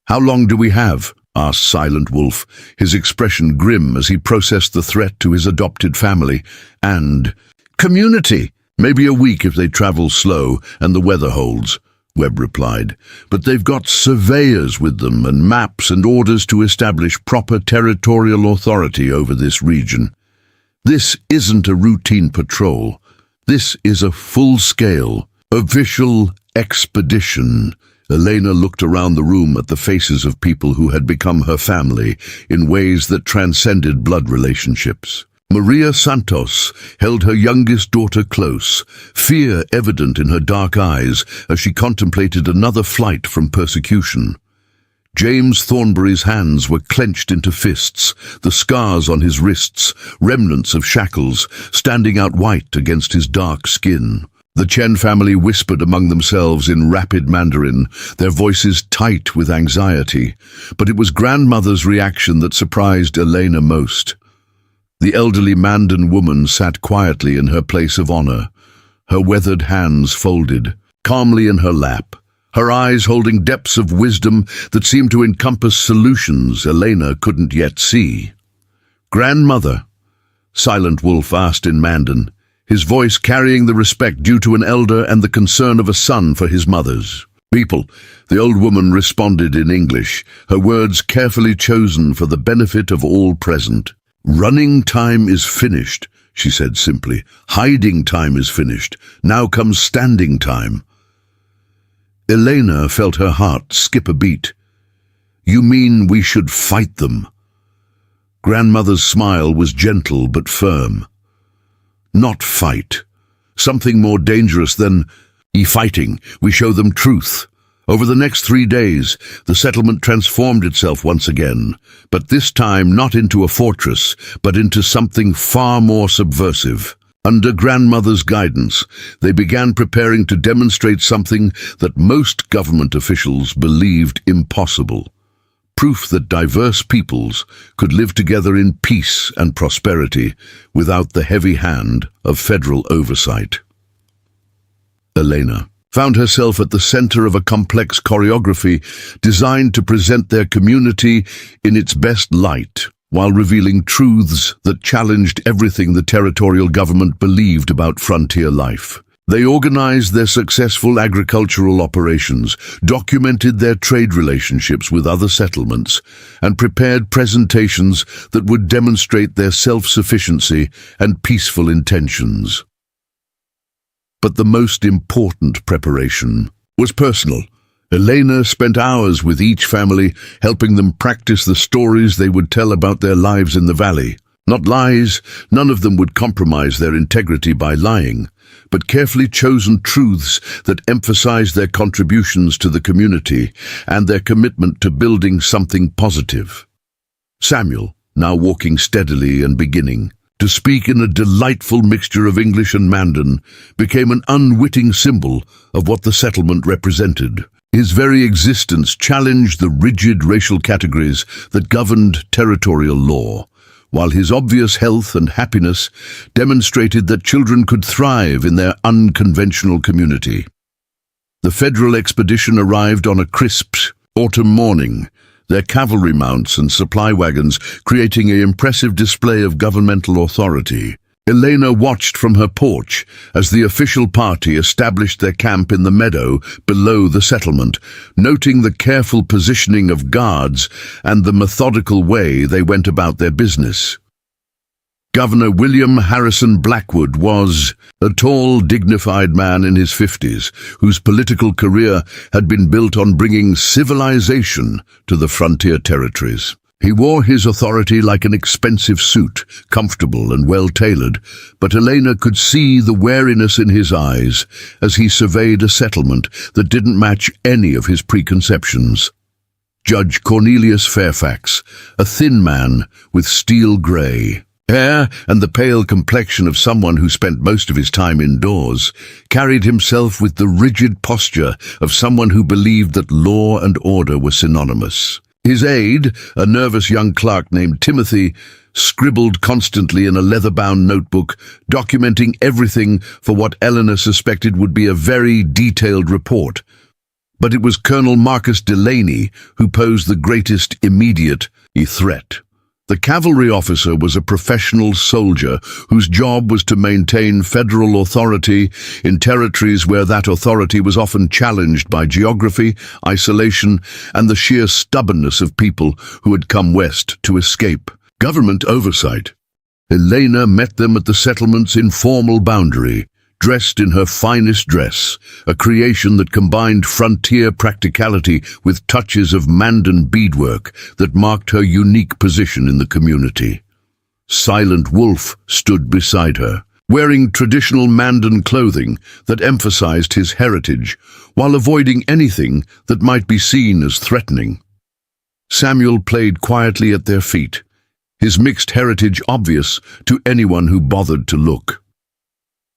"How long do we have?" asked Silent Wolf, his expression grim as he processed the threat to his adopted family. "And community. Maybe a week if they travel slow and the weather holds," Webb replied. "But they've got surveyors with them and maps and orders to establish proper territorial authority over this region. This isn't a routine patrol. This is a full-scale, official expedition." Elena looked around the room at the faces of people who had become her family in ways that transcended blood relationships. Maria Santos held her youngest daughter close, fear evident in her dark eyes as she contemplated another flight from persecution. James Thornbury's hands were clenched into fists, the scars on his wrists, remnants of shackles, standing out white against his dark skin. The Chen family whispered among themselves in rapid Mandarin, their voices tight with anxiety, but it was grandmother's reaction that surprised Elena most. The elderly Mandan woman sat quietly in her place of honor, her weathered hands folded, calmly in her lap, her eyes holding depths of wisdom that seemed to encompass solutions Elena couldn't yet see. "Grandmother," Silent Wolf asked in Mandan, his voice carrying the respect due to an elder and the concern of a son for his mother's. "People," the old woman responded in English, her words carefully chosen for the benefit of all present. "Running time is finished," she said simply. "Hiding time is finished. Now comes standing time." Elena felt her heart skip a beat. "You mean we should fight them?" Grandmother's smile was gentle but firm. "Not fight. Something more dangerous than fighting. We show them truth." Over the next 3 days, the settlement transformed itself once again, but this time not into a fortress, but into something far more subversive. Under grandmother's guidance, they began preparing to demonstrate something that most government officials believed impossible. Proof that diverse peoples could live together in peace and prosperity without the heavy hand of federal oversight. Elena found herself at the center of a complex choreography designed to present their community in its best light, while revealing truths that challenged everything the territorial government believed about frontier life. They organized their successful agricultural operations, documented their trade relationships with other settlements, and prepared presentations that would demonstrate their self-sufficiency and peaceful intentions. But the most important preparation was personal. Elena spent hours with each family, helping them practice the stories they would tell about their lives in the valley. Not lies, none of them would compromise their integrity by lying, but carefully chosen truths that emphasized their contributions to the community and their commitment to building something positive. Samuel, now walking steadily and beginning to speak in a delightful mixture of English and Mandan, became an unwitting symbol of what the settlement represented. His very existence challenged the rigid racial categories that governed territorial law, while his obvious health and happiness demonstrated that children could thrive in their unconventional community. The federal expedition arrived on a crisp autumn morning, their cavalry mounts and supply wagons creating an impressive display of governmental authority. Elena watched from her porch as the official party established their camp in the meadow below the settlement, noting the careful positioning of guards and the methodical way they went about their business. Governor William Harrison Blackwood was a tall, dignified man in his 50s, whose political career had been built on bringing civilization to the frontier territories. He wore his authority like an expensive suit, comfortable and well-tailored, but Elena could see the wariness in his eyes as he surveyed a settlement that didn't match any of his preconceptions. Judge Cornelius Fairfax, a thin man with steel-gray hair and the pale complexion of someone who spent most of his time indoors, carried himself with the rigid posture of someone who believed that law and order were synonymous. His aide, a nervous young clerk named Timothy, scribbled constantly in a leather-bound notebook, documenting everything for what Eleanor suspected would be a very detailed report. But it was Colonel Marcus Delaney who posed the greatest immediate threat. The cavalry officer was a professional soldier whose job was to maintain federal authority in territories where that authority was often challenged by geography, isolation, and the sheer stubbornness of people who had come west to escape government oversight. Elena met them at the settlement's informal boundary, dressed in her finest dress, a creation that combined frontier practicality with touches of Mandan beadwork that marked her unique position in the community. Silent Wolf stood beside her, wearing traditional Mandan clothing that emphasized his heritage, while avoiding anything that might be seen as threatening. Samuel played quietly at their feet, his mixed heritage obvious to anyone who bothered to look.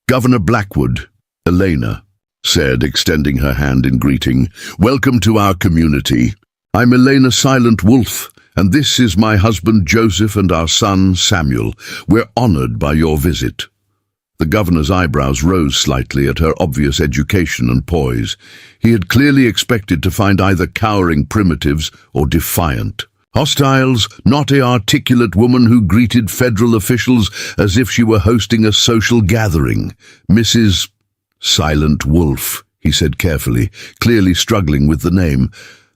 "Governor Blackwood," Elena said, extending her hand in greeting. "Welcome to our community. I'm Elena Silent Wolf, and this is my husband Joseph and our son Samuel. We're honored by your visit." The governor's eyebrows rose slightly at her obvious education and poise. He had clearly expected to find either cowering primitives or defiant hostiles, not an articulate woman who greeted federal officials as if she were hosting a social gathering. "Mrs. Silent Wolf," he said carefully, clearly struggling with the name.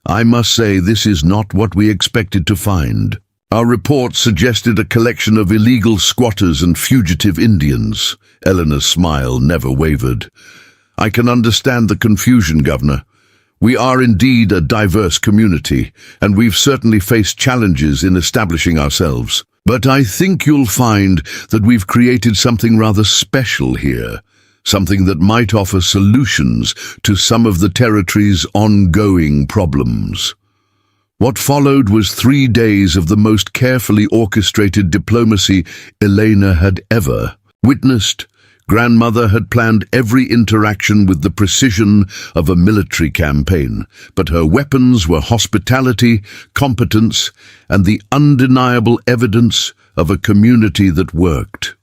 "I must say this is not what we expected to find. Our report suggested a collection of illegal squatters and fugitive Indians." Eleanor's smile never wavered. "I can understand the confusion, Governor. We are indeed a diverse community, and we've certainly faced challenges in establishing ourselves. But I think you'll find that we've created something rather special here, something that might offer solutions to some of the territory's ongoing problems." What followed was 3 days of the most carefully orchestrated diplomacy Elena had ever witnessed. Grandmother had planned every interaction with the precision of a military campaign, but her weapons were hospitality, competence, and the undeniable evidence of a community that worked.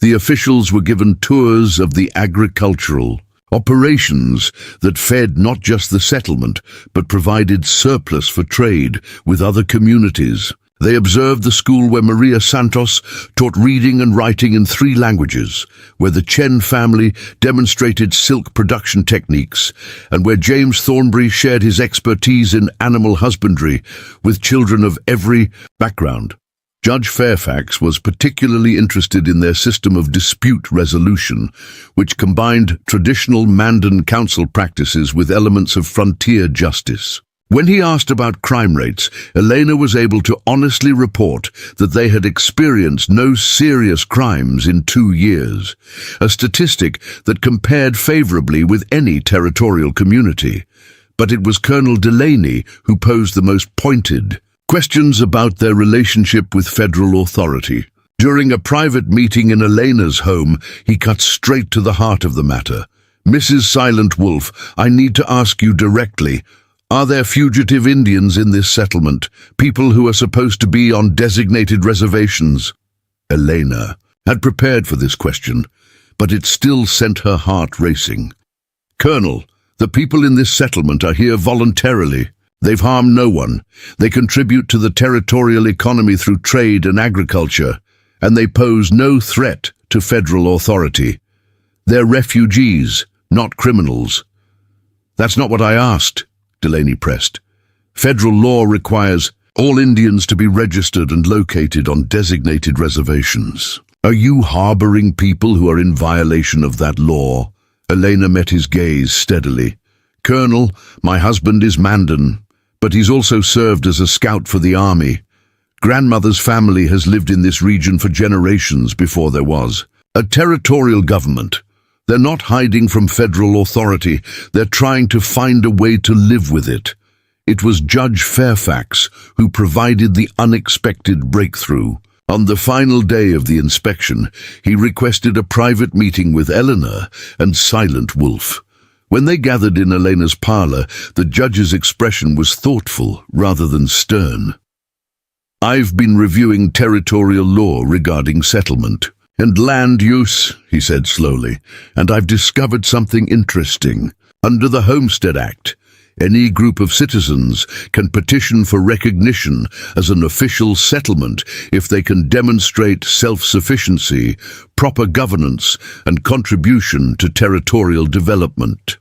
The officials were given tours of the agricultural operations that fed not just the settlement, but provided surplus for trade with other communities. They observed the school where Maria Santos taught reading and writing in 3 languages, where the Chen family demonstrated silk production techniques, and where James Thornbury shared his expertise in animal husbandry with children of every background. Judge Fairfax was particularly interested in their system of dispute resolution, which combined traditional Mandan council practices with elements of frontier justice. When he asked about crime rates, Elena was able to honestly report that they had experienced no serious crimes in 2 years, a statistic that compared favorably with any territorial community. But it was Colonel Delaney who posed the most pointed questions about their relationship with federal authority. During a private meeting in Elena's home, he cut straight to the heart of the matter. "Mrs. Silent Wolf, I need to ask you directly, are there fugitive Indians in this settlement, people who are supposed to be on designated reservations?" Elena had prepared for this question, but it still sent her heart racing. "Colonel, the people in this settlement are here voluntarily. They've harmed no one. They contribute to the territorial economy through trade and agriculture, and they pose no threat to federal authority. They're refugees, not criminals." "That's not what I asked," Delaney pressed. "Federal law requires all Indians to be registered and located on designated reservations. Are you harboring people who are in violation of that law?" Elena met his gaze steadily. "Colonel, my husband is Mandan, but he's also served as a scout for the army. Grandmother's family has lived in this region for generations before there was a territorial government. They're not hiding from federal authority. They're trying to find a way to live with it. It was Judge Fairfax who provided the unexpected breakthrough. On the final day of the inspection, he requested a private meeting with Eleanor and Silent Wolf. When they gathered in Elena's parlor, the judge's expression was thoughtful rather than stern. "I've been reviewing territorial law regarding settlement and land use," he said slowly, "and I've discovered something interesting. Under the Homestead Act, any group of citizens can petition for recognition as an official settlement if they can demonstrate self-sufficiency, proper governance, and contribution to territorial development."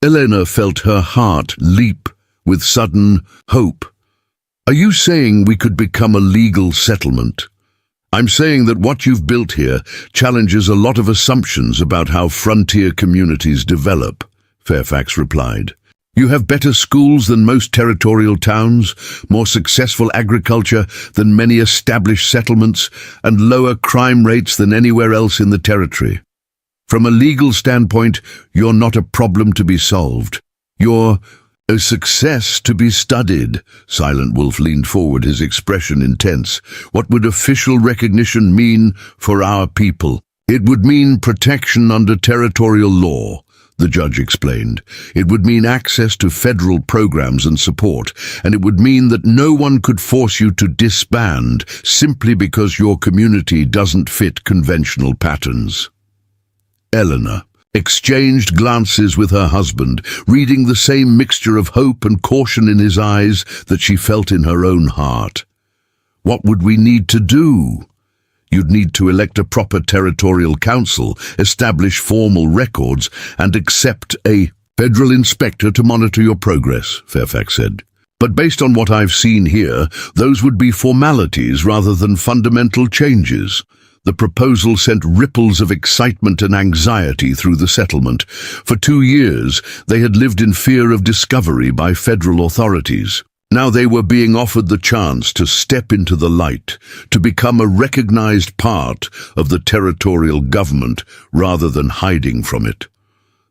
Elena felt her heart leap with sudden hope. "Are you saying we could become a legal settlement?" "I'm saying that what you've built here challenges a lot of assumptions about how frontier communities develop," Fairfax replied. You have better schools than most territorial towns, more successful agriculture than many established settlements, and lower crime rates than anywhere else in the territory. From a legal standpoint, you're not a problem to be solved. You're a success to be studied. Silent Wolf leaned forward, his expression intense. What would official recognition mean for our people? It would mean protection under territorial law, the judge explained. It would mean access to federal programs and support, and it would mean that no one could force you to disband simply because your community doesn't fit conventional patterns. Eleanor exchanged glances with her husband, reading the same mixture of hope and caution in his eyes that she felt in her own heart. What would we need to do? You'd need to elect a proper territorial council, establish formal records, and accept a federal inspector to monitor your progress, Fairfax said. But based on what I've seen here, those would be formalities rather than fundamental changes. The proposal sent ripples of excitement and anxiety through the settlement. For 2 years, they had lived in fear of discovery by federal authorities. Now they were being offered the chance to step into the light, to become a recognized part of the territorial government rather than hiding from it.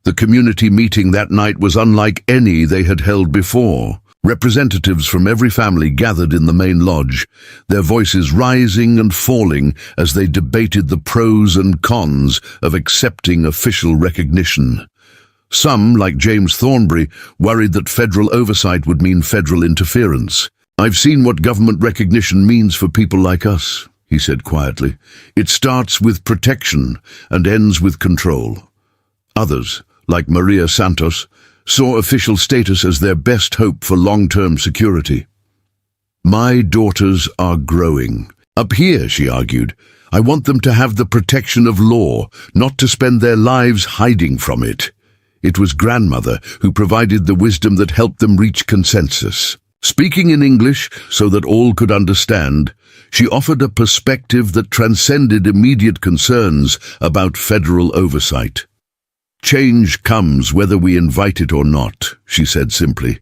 The community meeting that night was unlike any they had held before. Representatives from every family gathered in the main lodge, their voices rising and falling as they debated the pros and cons of accepting official recognition. Some, like James Thornbury, worried that federal oversight would mean federal interference. "I've seen what government recognition means for people like us," he said quietly. "It starts with protection and ends with control." Others, like Maria Santos, saw official status as their best hope for long-term security. "My daughters are growing. Up here," she argued. "I want them to have the protection of law, not to spend their lives hiding from it." It was grandmother who provided the wisdom that helped them reach consensus. Speaking in English so that all could understand, she offered a perspective that transcended immediate concerns about federal oversight. "Change comes whether we invite it or not," she said simply.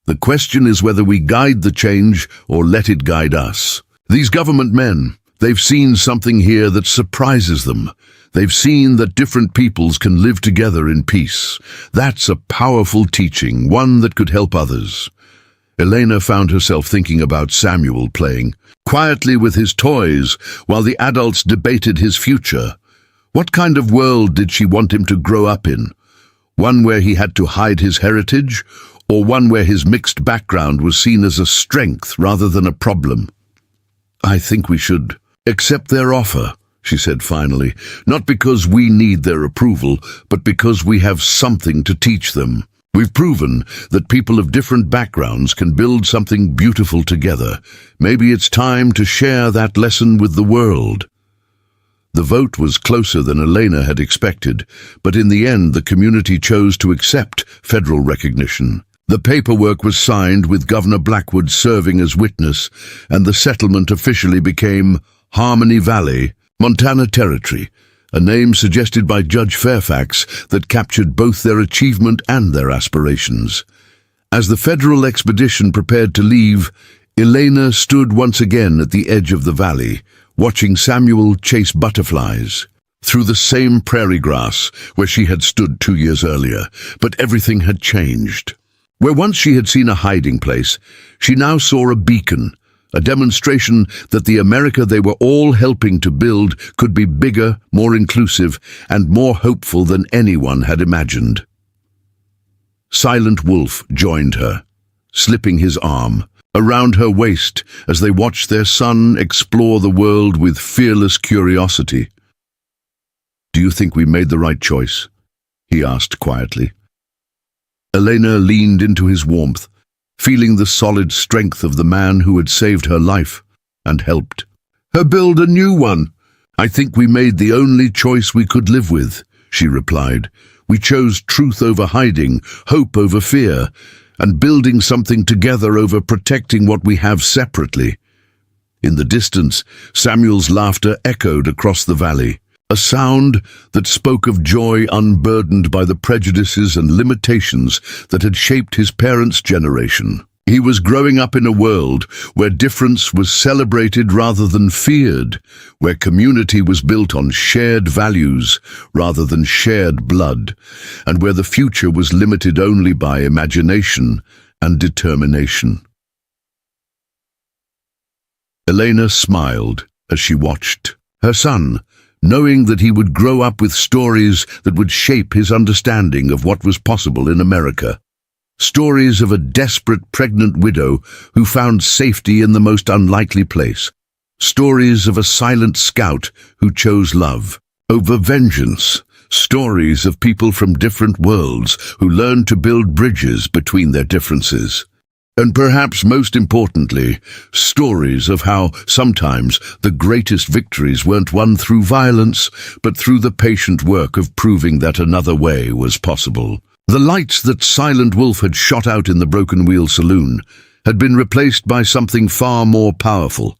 "The question is whether we guide the change or let it guide us." These government men, they've seen something here that surprises them. They've seen that different peoples can live together in peace. That's a powerful teaching, one that could help others. Elena found herself thinking about Samuel playing quietly with his toys while the adults debated his future. What kind of world did she want him to grow up in? One where he had to hide his heritage, or one where his mixed background was seen as a strength rather than a problem? "I think we should accept their offer," she said finally, "not because we need their approval, but because we have something to teach them. We've proven that people of different backgrounds can build something beautiful together. Maybe it's time to share that lesson with the world." The vote was closer than Elena had expected, but in the end the community chose to accept federal recognition. The paperwork was signed with Governor Blackwood serving as witness, and the settlement officially became Harmony Valley, Montana Territory, a name suggested by Judge Fairfax that captured both their achievement and their aspirations. As the federal expedition prepared to leave, Elena stood once again at the edge of the valley, watching Samuel chase butterflies through the same prairie grass where she had stood 2 years earlier. But everything had changed. Where once she had seen a hiding place, she now saw a beacon, a demonstration that the America they were all helping to build could be bigger, more inclusive, and more hopeful than anyone had imagined. Silent Wolf joined her, slipping his arm around her waist as they watched their son explore the world with fearless curiosity. "Do you think we made the right choice?" he asked quietly. Elena leaned into his warmth, feeling the solid strength of the man who had saved her life and helped her build a new one. "I think we made the only choice we could live with," she replied. "We chose truth over hiding, hope over fear, and building something together over protecting what we have separately." In the distance, Samuel's laughter echoed across the valley. A sound that spoke of joy unburdened by the prejudices and limitations that had shaped his parents' generation. He was growing up in a world where difference was celebrated rather than feared, where community was built on shared values rather than shared blood, and where the future was limited only by imagination and determination. Elena smiled as she watched her son, knowing that he would grow up with stories that would shape his understanding of what was possible in America. Stories of a desperate pregnant widow who found safety in the most unlikely place. Stories of a silent scout who chose love over vengeance. Stories of people from different worlds who learned to build bridges between their differences. And perhaps most importantly, stories of how sometimes the greatest victories weren't won through violence, but through the patient work of proving that another way was possible. The lights that Silent Wolf had shot out in the Broken Wheel Saloon had been replaced by something far more powerful,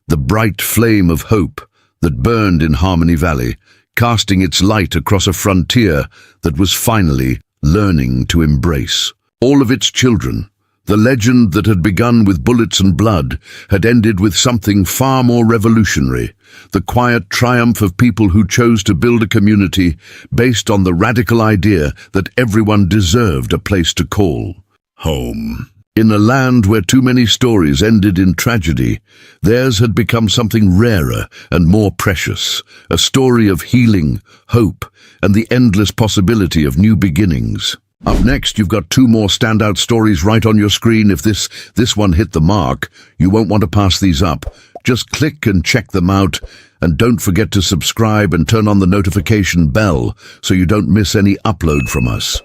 the bright flame of hope that burned in Harmony Valley, casting its light across a frontier that was finally learning to embrace all of its children. The legend that had begun with bullets and blood had ended with something far more revolutionary, the quiet triumph of people who chose to build a community based on the radical idea that everyone deserved a place to call home. In a land where too many stories ended in tragedy, theirs had become something rarer and more precious, a story of healing, hope, and the endless possibility of new beginnings. Up next, you've got two more standout stories right on your screen. If this one hit the mark, you won't want to pass these up. Just click and check them out, and don't forget to subscribe and turn on the notification bell so you don't miss any upload from us.